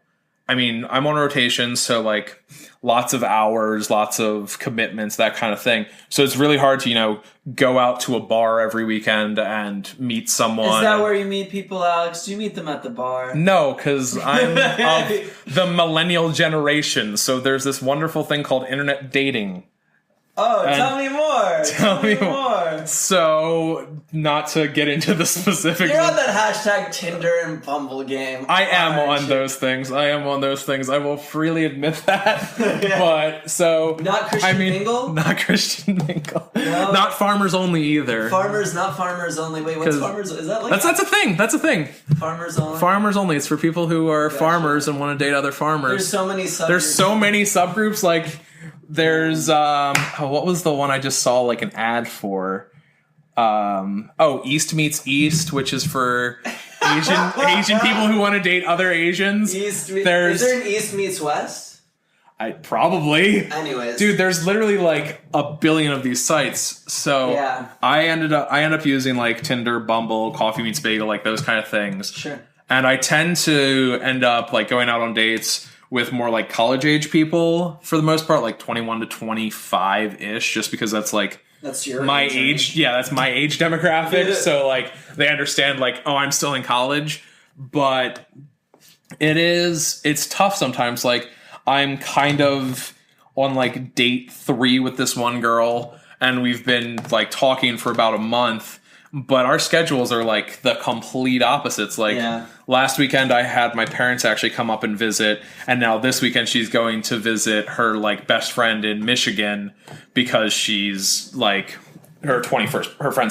[SPEAKER 3] I mean, I'm on rotation, so like lots of hours, lots of commitments, that kind of thing. So it's really hard to, go out to a bar every weekend and meet someone.
[SPEAKER 1] Is that where you meet people, Alex? Do you meet them at the bar?
[SPEAKER 3] No, because I'm of the millennial generation. So there's this wonderful thing called internet dating.
[SPEAKER 1] Oh, tell me more. Tell me more.
[SPEAKER 3] So, not to get into the specifics.
[SPEAKER 1] You're on that hashtag Tinder and Bumble game.
[SPEAKER 3] I am on those things. I will freely admit that. Yeah. But, so...
[SPEAKER 1] Not Christian Mingle?
[SPEAKER 3] Not Christian Mingle.
[SPEAKER 1] No.
[SPEAKER 3] Not farmers only either.
[SPEAKER 1] Not farmers only. Wait, what's farmers? Is that like...
[SPEAKER 3] That's a thing. That's a thing.
[SPEAKER 1] Farmers only?
[SPEAKER 3] Farmers only. It's for people who are farmers and want to date other farmers.
[SPEAKER 1] There's so many subgroups.
[SPEAKER 3] There's so many subgroups, like... There's what was the one I just saw like an ad for? East Meets East, which is for Asian people who want to date other Asians.
[SPEAKER 1] Is there an East Meets West?
[SPEAKER 3] Probably.
[SPEAKER 1] Anyways,
[SPEAKER 3] dude, there's literally like a billion of these sites. So
[SPEAKER 1] yeah.
[SPEAKER 3] I ended up using like Tinder, Bumble, Coffee Meets Bagel, like those kind of things.
[SPEAKER 1] Sure.
[SPEAKER 3] And I tend to end up like going out on dates with more like college age people for the most part, like 21 to 25 ish, just because that's
[SPEAKER 1] your
[SPEAKER 3] my age. Yeah, that's my age demographic. So like they understand like, oh, I'm still in college, but it's tough sometimes. Like I'm kind of on like date 3 with this one girl, and we've been like talking for about a month. But our schedules are like the complete opposites. Like last weekend I had my parents actually come up and visit, and now this weekend she's going to visit her like best friend in Michigan because she's like her friend's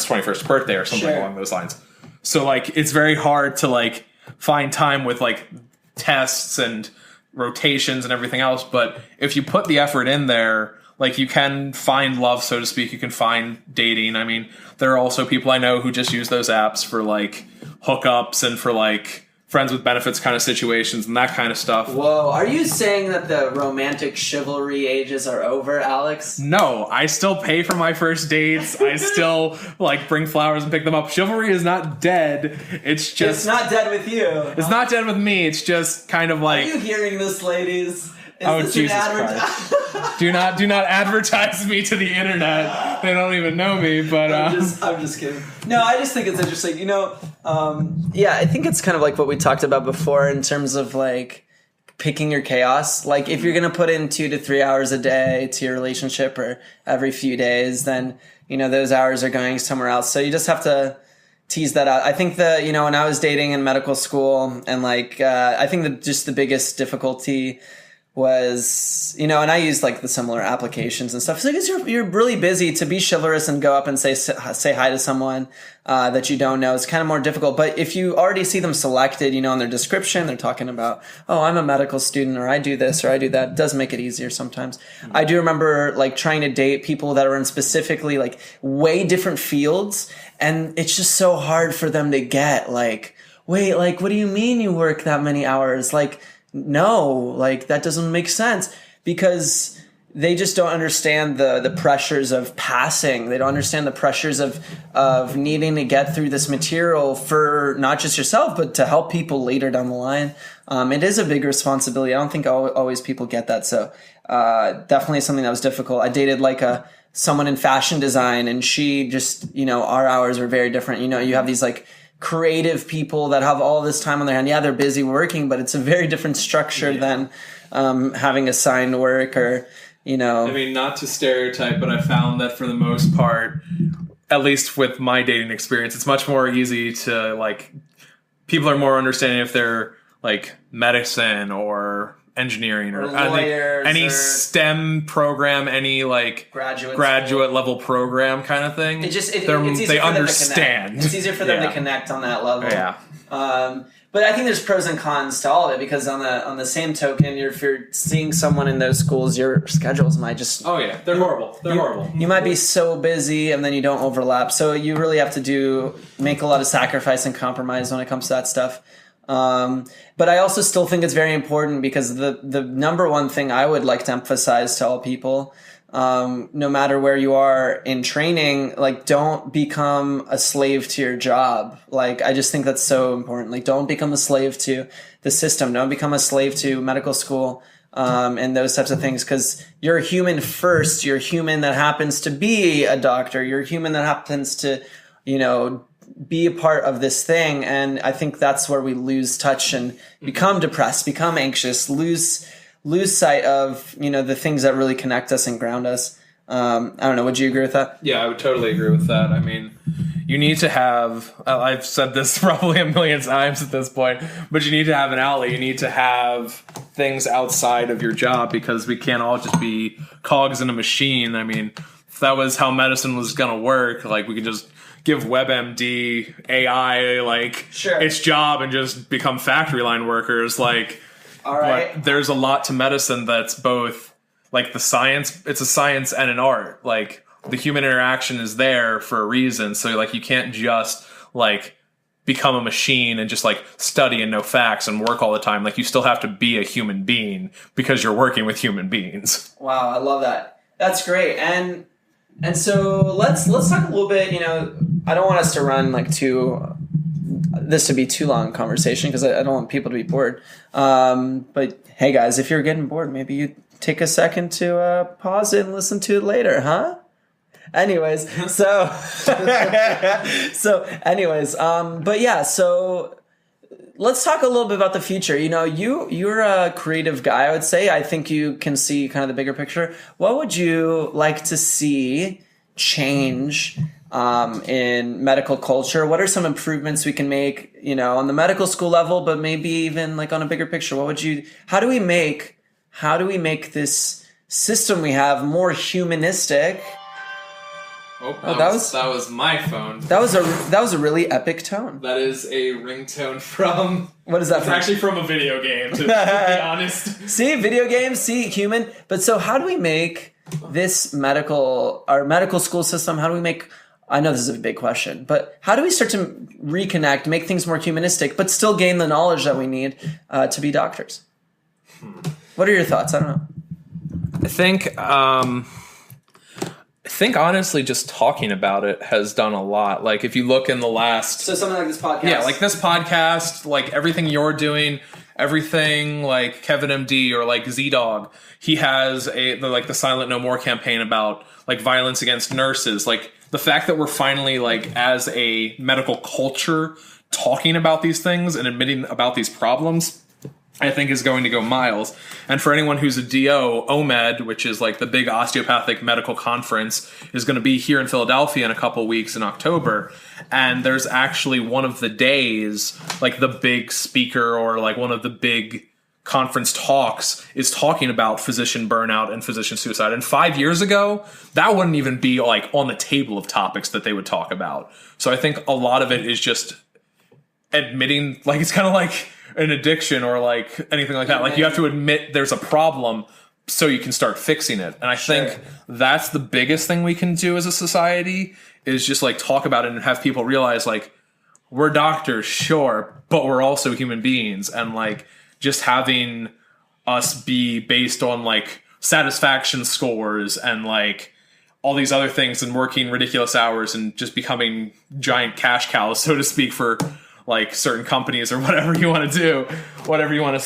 [SPEAKER 3] 21st birthday or something along those lines. So like it's very hard to like find time with like tests and rotations and everything else. But if you put the effort in there, like you can find love, so to speak. You can find dating. I mean, there are also people I know who just use those apps for like hookups and for like friends with benefits kind of situations and that kind of stuff.
[SPEAKER 1] Whoa, are you saying that the romantic chivalry ages are over, Alex?
[SPEAKER 3] No, I still pay for my first dates. I still like bring flowers and pick them up. Chivalry is not dead. It's
[SPEAKER 1] not dead with you.
[SPEAKER 3] It's not dead with me. It's just kind of like...
[SPEAKER 1] Are you hearing this, ladies?
[SPEAKER 3] Is Jesus Christ. Do not advertise me to the internet. They don't even know me, but...
[SPEAKER 1] I'm just kidding. No, I just think it's interesting. I think it's kind of like what we talked about before in terms of like picking your chaos. Like if you're going to put in 2 to 3 hours a day to your relationship or every few days, then, those hours are going somewhere else. So you just have to tease that out. I think that, when I was dating in medical school and like, I think that just the biggest difficulty was, and I used like the similar applications and stuff. So because you're really busy, to be chivalrous and go up and say hi to someone that you don't know is kind of more difficult. But if you already see them selected, in their description, they're talking about, oh, I'm a medical student, or I do this, or I do that. It does make it easier sometimes. Mm-hmm. I do remember like trying to date people that are in specifically like way different fields, and it's just so hard for them to get like, wait, like, what do you mean you work that many hours? Like, no, like that doesn't make sense, because they just don't understand the pressures of passing. They don't understand the pressures of needing to get through this material for not just yourself, but to help people later down the line. It is a big responsibility. I don't think always people get that. So definitely something that was difficult. I dated like someone in fashion design, and she just, our hours were very different. You have these like creative people that have all this time on their hand. Yeah, they're busy working, but it's a very different structure than having assigned work or, I
[SPEAKER 3] mean, not to stereotype, but I found that for the most part, at least with my dating experience, it's much more easy to like, people are more understanding if they're like medicine or engineering or
[SPEAKER 1] lawyers,
[SPEAKER 3] any STEM program, any like graduate level program kind of thing.
[SPEAKER 1] It's easier
[SPEAKER 3] they
[SPEAKER 1] for
[SPEAKER 3] understand.
[SPEAKER 1] Them to it's easier for them to connect on that level.
[SPEAKER 3] Yeah.
[SPEAKER 1] But I think there's pros and cons to all of it, because on the same token, if you're seeing someone in those schools, your schedules might just...
[SPEAKER 3] Oh yeah, they're horrible. They're horrible.
[SPEAKER 1] You might be so busy, and then you don't overlap. So you really have to make a lot of sacrifice and compromise when it comes to that stuff. But I also still think it's very important, because the number one thing I would like to emphasize to all people no matter where you are in training, like, don't become a slave to your job. Like, I just think that's so important. Like, don't become a slave to the system. Don't become a slave to medical school, and those types of things, because you're a human first. You're a human that happens to be a doctor. You're a human that happens to, be a part of this thing. And I think that's where we lose touch and become depressed, become anxious, lose sight of, the things that really connect us and ground us. I don't know. Would you agree with that?
[SPEAKER 3] Yeah, I would totally agree with that. I mean, you need to have, I've said this probably a million times at this point, but you need to have an outlet. You need to have things outside of your job, because we can't all just be cogs in a machine. I mean, if that was how medicine was going to work, like, we could just give WebMD, AI, like, its job and just become factory line workers. Like,
[SPEAKER 1] all right.
[SPEAKER 3] But there's a lot to medicine that's both, like, the science, it's a science and an art. Like, the human interaction is there for a reason. So, like, you can't just, like, become a machine and just, like, study and know facts and work all the time. Like, you still have to be a human being because you're working with human beings.
[SPEAKER 1] Wow, I love that. That's great. And so let's talk a little bit, I don't want us to run this to be too long conversation, because I don't want people to be bored. But hey guys, if you're getting bored, maybe you take a second to pause it and listen to it later, huh? Anyways, so but yeah, so let's talk a little bit about the future. You're a creative guy, I would say. I think you can see kind of the bigger picture. What would you like to see change in medical culture? What are some improvements we can make, on the medical school level, but maybe even like on a bigger picture? How do we make this system we have more humanistic?
[SPEAKER 3] That was my phone.
[SPEAKER 1] That was a really epic tone.
[SPEAKER 3] That is a ringtone from...
[SPEAKER 1] What is that
[SPEAKER 3] It's
[SPEAKER 1] from?
[SPEAKER 3] actually from a video game, to be honest.
[SPEAKER 1] See, video games, see, human. But so how do we make this our medical school system, I know this is a big question, but how do we start to reconnect, make things more humanistic, but still gain the knowledge that we need to be doctors? What are your thoughts? I don't know.
[SPEAKER 3] I think honestly, just talking about it has done a lot. Like, if you look in the last...
[SPEAKER 1] So something like this podcast?
[SPEAKER 3] Yeah, like this podcast, like everything you're doing, everything like Kevin MD or like Z-Dog, he has the Silent No More campaign about like violence against nurses. Like, the fact that we're finally, like, as a medical culture, talking about these things and admitting about these problems, I think is going to go miles. And for anyone who's a DO, OMED, which is like the big osteopathic medical conference, is going to be here in Philadelphia in a couple weeks in October. And there's actually one of the days, like the big speaker or like one of the big conference talks is talking about physician burnout and physician suicide. And 5 years ago, that wouldn't even be like on the table of topics that they would talk about. So I think a lot of it is just admitting, like, it's kind of like an addiction or like anything like that. Like, you have to admit there's a problem so you can start fixing it. And I think that's the biggest thing we can do as a society, is just like talk about it and have people realize, like, we're doctors, sure, but we're also human beings. And like, just having us be based on like satisfaction scores and like all these other things and working ridiculous hours and just becoming giant cash cows, so to speak, for like certain companies or whatever you want to do, however you want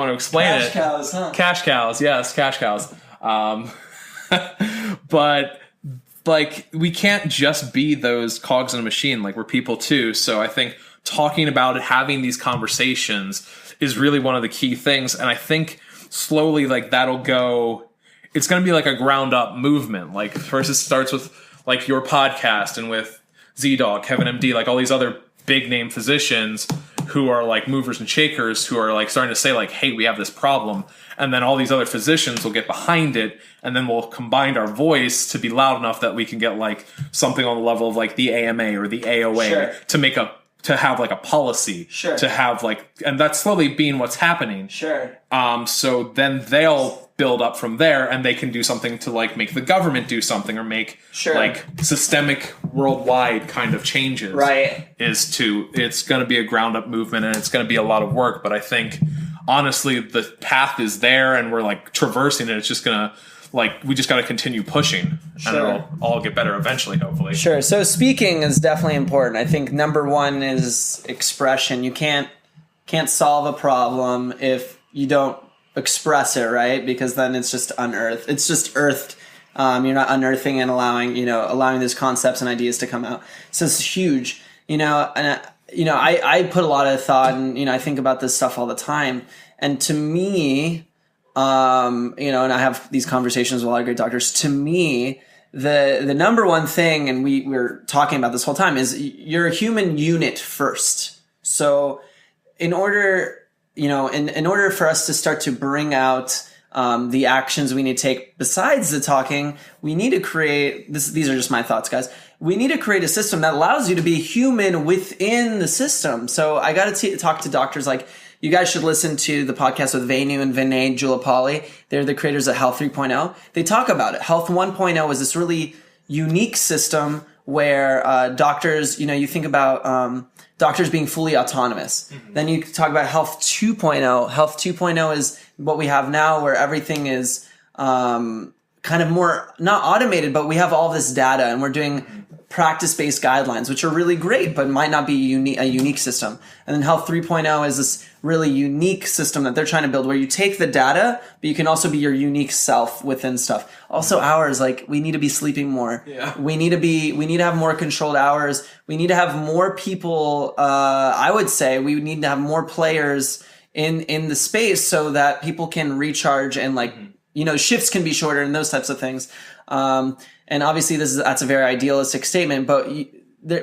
[SPEAKER 3] to explain it.
[SPEAKER 1] Cash cows, huh?
[SPEAKER 3] Cash cows, yes, cash cows. But like, we can't just be those cogs in a machine. Like, we're people too. So I think talking about it, having these conversations is really one of the key things. And I think slowly, like, it's going to be like a ground up movement. Like, first it starts with like your podcast and with Z-Dog, Kevin MD, like all these other big name physicians who are like movers and shakers, who are like starting to say like, hey, we have this problem. And then all these other physicians will get behind it, and then we'll combine our voice to be loud enough that we can get like something on the level of like the AMA or the AOA to have like a policy, to have like, and that's slowly being what's happening. So then they'll build up from there, and they can do something to like make the government do something, or make like systemic worldwide kind of changes. It's going to be a ground up movement, and it's going to be a lot of work. But I think honestly, the path is there, and we're like traversing it. It's just going to like we just got to continue pushing, and it'll all get better eventually, hopefully.
[SPEAKER 1] Sure. So speaking is definitely important. I think number one is expression. You can't solve a problem if you don't express it, right? Because then it's just unearthed. It's just earthed. You're not unearthing and allowing those concepts and ideas to come out. So it's huge. I put a lot of thought, and I think about this stuff all the time. And to me, and I have these conversations with a lot of great doctors. To me, the number one thing, and we're talking about this whole time, is you're a human unit first. So in order for us to start to bring out the actions we need to take besides the talking, we need to create this. These are just my thoughts, guys. We need to create a system that allows you to be human within the system. So I got to talk to doctors. Like, you guys should listen to the podcast with Venu and Vinay Julapalli. They're the creators of Health 3.0. They talk about it. Health 1.0 is this really unique system where doctors, you think about doctors being fully autonomous. Mm-hmm. Then you talk about Health 2.0. Health 2.0 is what we have now, where everything is kind of more, not automated, but we have all this data, and we're doing practice-based guidelines, which are really great, but might not be a unique system. And then Health 3.0 is this really unique system that they're trying to build, where you take the data, but you can also be your unique self within stuff. Also hours, like, we need to be sleeping more.
[SPEAKER 2] Yeah.
[SPEAKER 1] We need to have more controlled hours. We need to have more people. I would say we need to have more players in the space so that people can recharge and shifts can be shorter and those types of things. And obviously that's a very idealistic statement, but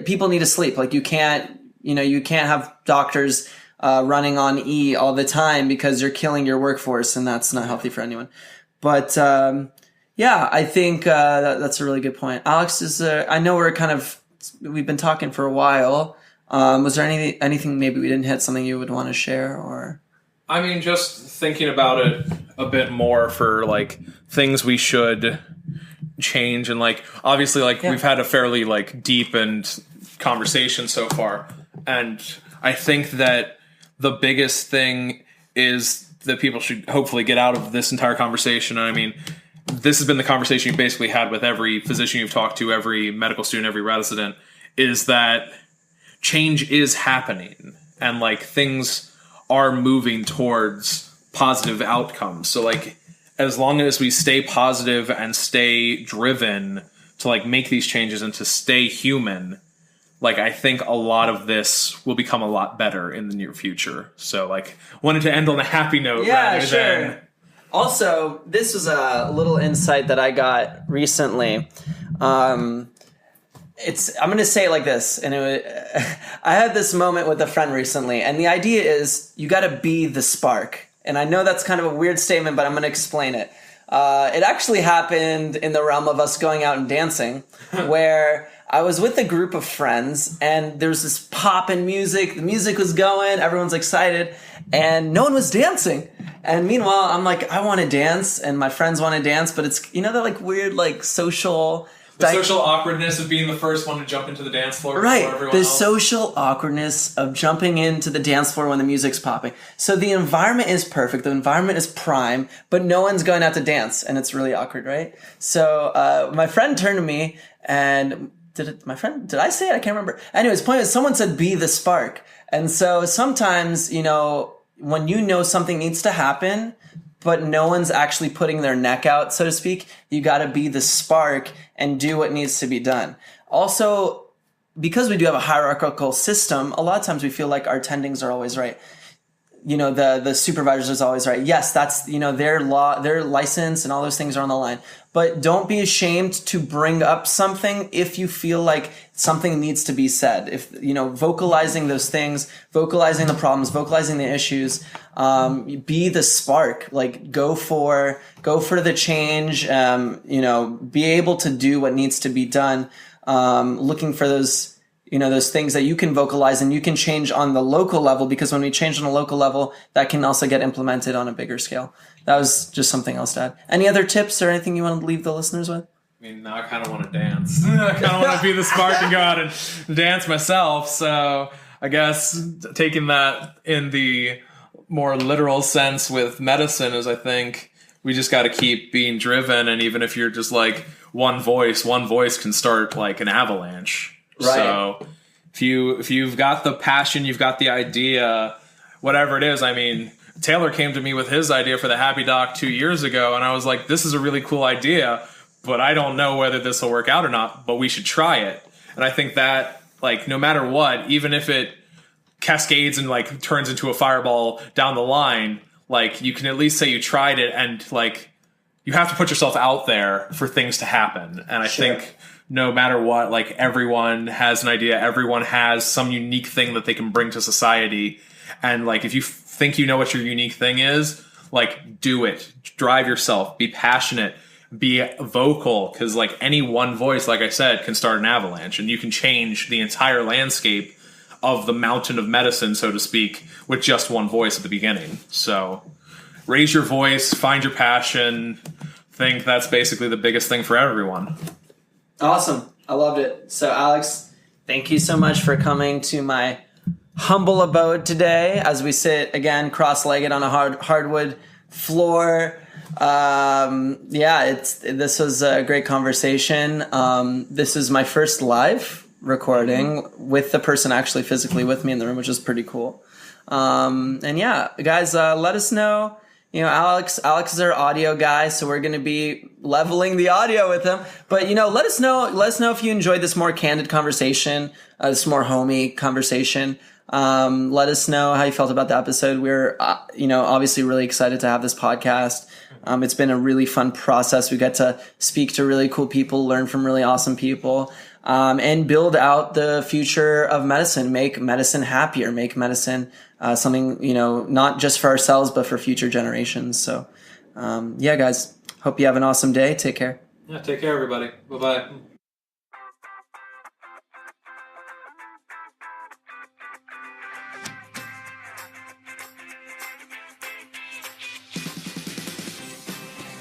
[SPEAKER 1] people need to sleep. Like, you can't have doctors running on E all the time, because you're killing your workforce, and that's not healthy for anyone. But I think that's a really good point. Alex, I know we've been talking for a while. Was there anything maybe we didn't hit, something you would want to share? Or
[SPEAKER 3] I mean, just thinking about it a bit more for things we should change, and obviously we've had a fairly deep and conversation so far, and I think that the biggest thing is that people should hopefully get out of this entire conversation. And I mean, this has been the conversation you basically had with every physician you've talked to, every medical student, every resident, is that change is happening, and things are moving towards positive outcomes. So as long as we stay positive and stay driven to make these changes and to stay human, I think a lot of this will become a lot better in the near future. So wanted to end on a happy note.
[SPEAKER 1] Yeah, sure. Also, this was a little insight that I got recently. I'm going to say it like this, and I had this moment with a friend recently, and the idea is you got to be the spark. And I know that's kind of a weird statement, but I'm going to explain it. It actually happened in the realm of us going out and dancing, where I was with a group of friends, and there was this pop in music. The music was going, everyone's excited, and no one was dancing. And meanwhile, I'm like, I want to dance, and my friends want to dance, but it's, that weird, social...
[SPEAKER 3] The social awkwardness of being the first one to jump into the dance floor
[SPEAKER 1] right.
[SPEAKER 3] before everyone
[SPEAKER 1] The
[SPEAKER 3] else.
[SPEAKER 1] social awkwardness of jumping into the dance floor when the music's popping. So the environment is perfect. The environment is prime, but no one's going out to dance, and it's really awkward, right? So my friend turned to me, and did I say it? I can't remember. Anyways, point is, someone said, be the spark. And so sometimes, when something needs to happen, but no one's actually putting their neck out, so to speak, you got to be the spark and do what needs to be done. Also, because we do have a hierarchical system, a lot of times we feel like our tendings are always right. The supervisors is always right. Yes, that's, their license and all those things are on the line. But don't be ashamed to bring up something if you feel like something needs to be said. If, vocalizing those things, vocalizing the problems, vocalizing the issues, be the spark. Go for the change, be able to do what needs to be done, looking for those things that you can vocalize and you can change on the local level, because when we change on a local level, that can also get implemented on a bigger scale. That was just something else to add. Any other tips or anything you want to leave the listeners with?
[SPEAKER 3] I mean, now I kind of want to dance. I kind of want to be the spark and go out and dance myself. So I guess taking that in the more literal sense with medicine is, I think, we just got to keep being driven. And even if you're just like one voice can start like an avalanche.
[SPEAKER 1] Right.
[SPEAKER 3] So if you've got the passion, you've got the idea, whatever it is. I mean, Taylor came to me with his idea for the Happy Doc 2 years ago, and I was like, this is a really cool idea, but I don't know whether this will work out or not, but we should try it. And I think that, like, no matter what, even if it cascades and, like, turns into a fireball down the line, like, you can at least say you tried it, and, like, you have to put yourself out there for things to happen. And I think no matter what, like, everyone has an idea, everyone has some unique thing that they can bring to society. And, like, if you think you know what your unique thing is, like, do it. Drive yourself. Be passionate. Be vocal. Because, like, any one voice, like I said, can start an avalanche. And you can change the entire landscape of the mountain of medicine, so to speak, with just one voice at the beginning. So raise your voice. Find your passion. I think that's basically the biggest thing for everyone.
[SPEAKER 1] Awesome. I loved it. So, Alex, thank you so much for coming to my humble abode today as we sit again cross-legged on a hardwood floor. This was a great conversation. This is my first live recording with the person actually physically with me in the room, which is pretty cool. Guys, let us know. You know, Alex is our audio guy, so we're going to be leveling the audio with him. But, you know, let us know if you enjoyed this more candid conversation, this more homey conversation. Let us know how you felt about the episode. We're, obviously really excited to have this podcast. It's been a really fun process. We get to speak to really cool people, learn from really awesome people, and build out the future of medicine, make medicine happier, make medicine something, not just for ourselves, but for future generations. So, guys, hope you have an awesome day. Take care.
[SPEAKER 2] Yeah, take care, everybody. Bye-bye.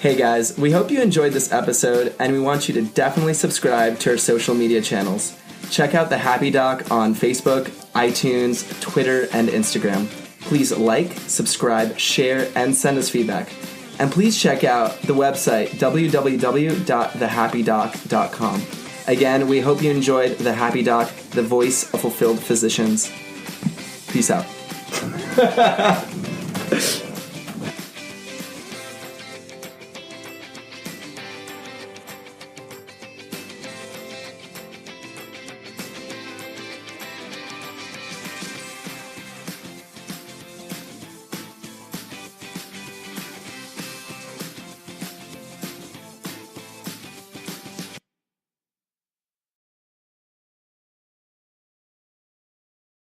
[SPEAKER 1] Hey guys, we hope you enjoyed this episode, and we want you to definitely subscribe to our social media channels. Check out the Happy Doc on Facebook, iTunes, Twitter, and Instagram. Please like, subscribe, share, and send us feedback. And please check out the website, www.thehappydoc.com. Again, we hope you enjoyed The Happy Doc, the voice of fulfilled physicians. Peace out.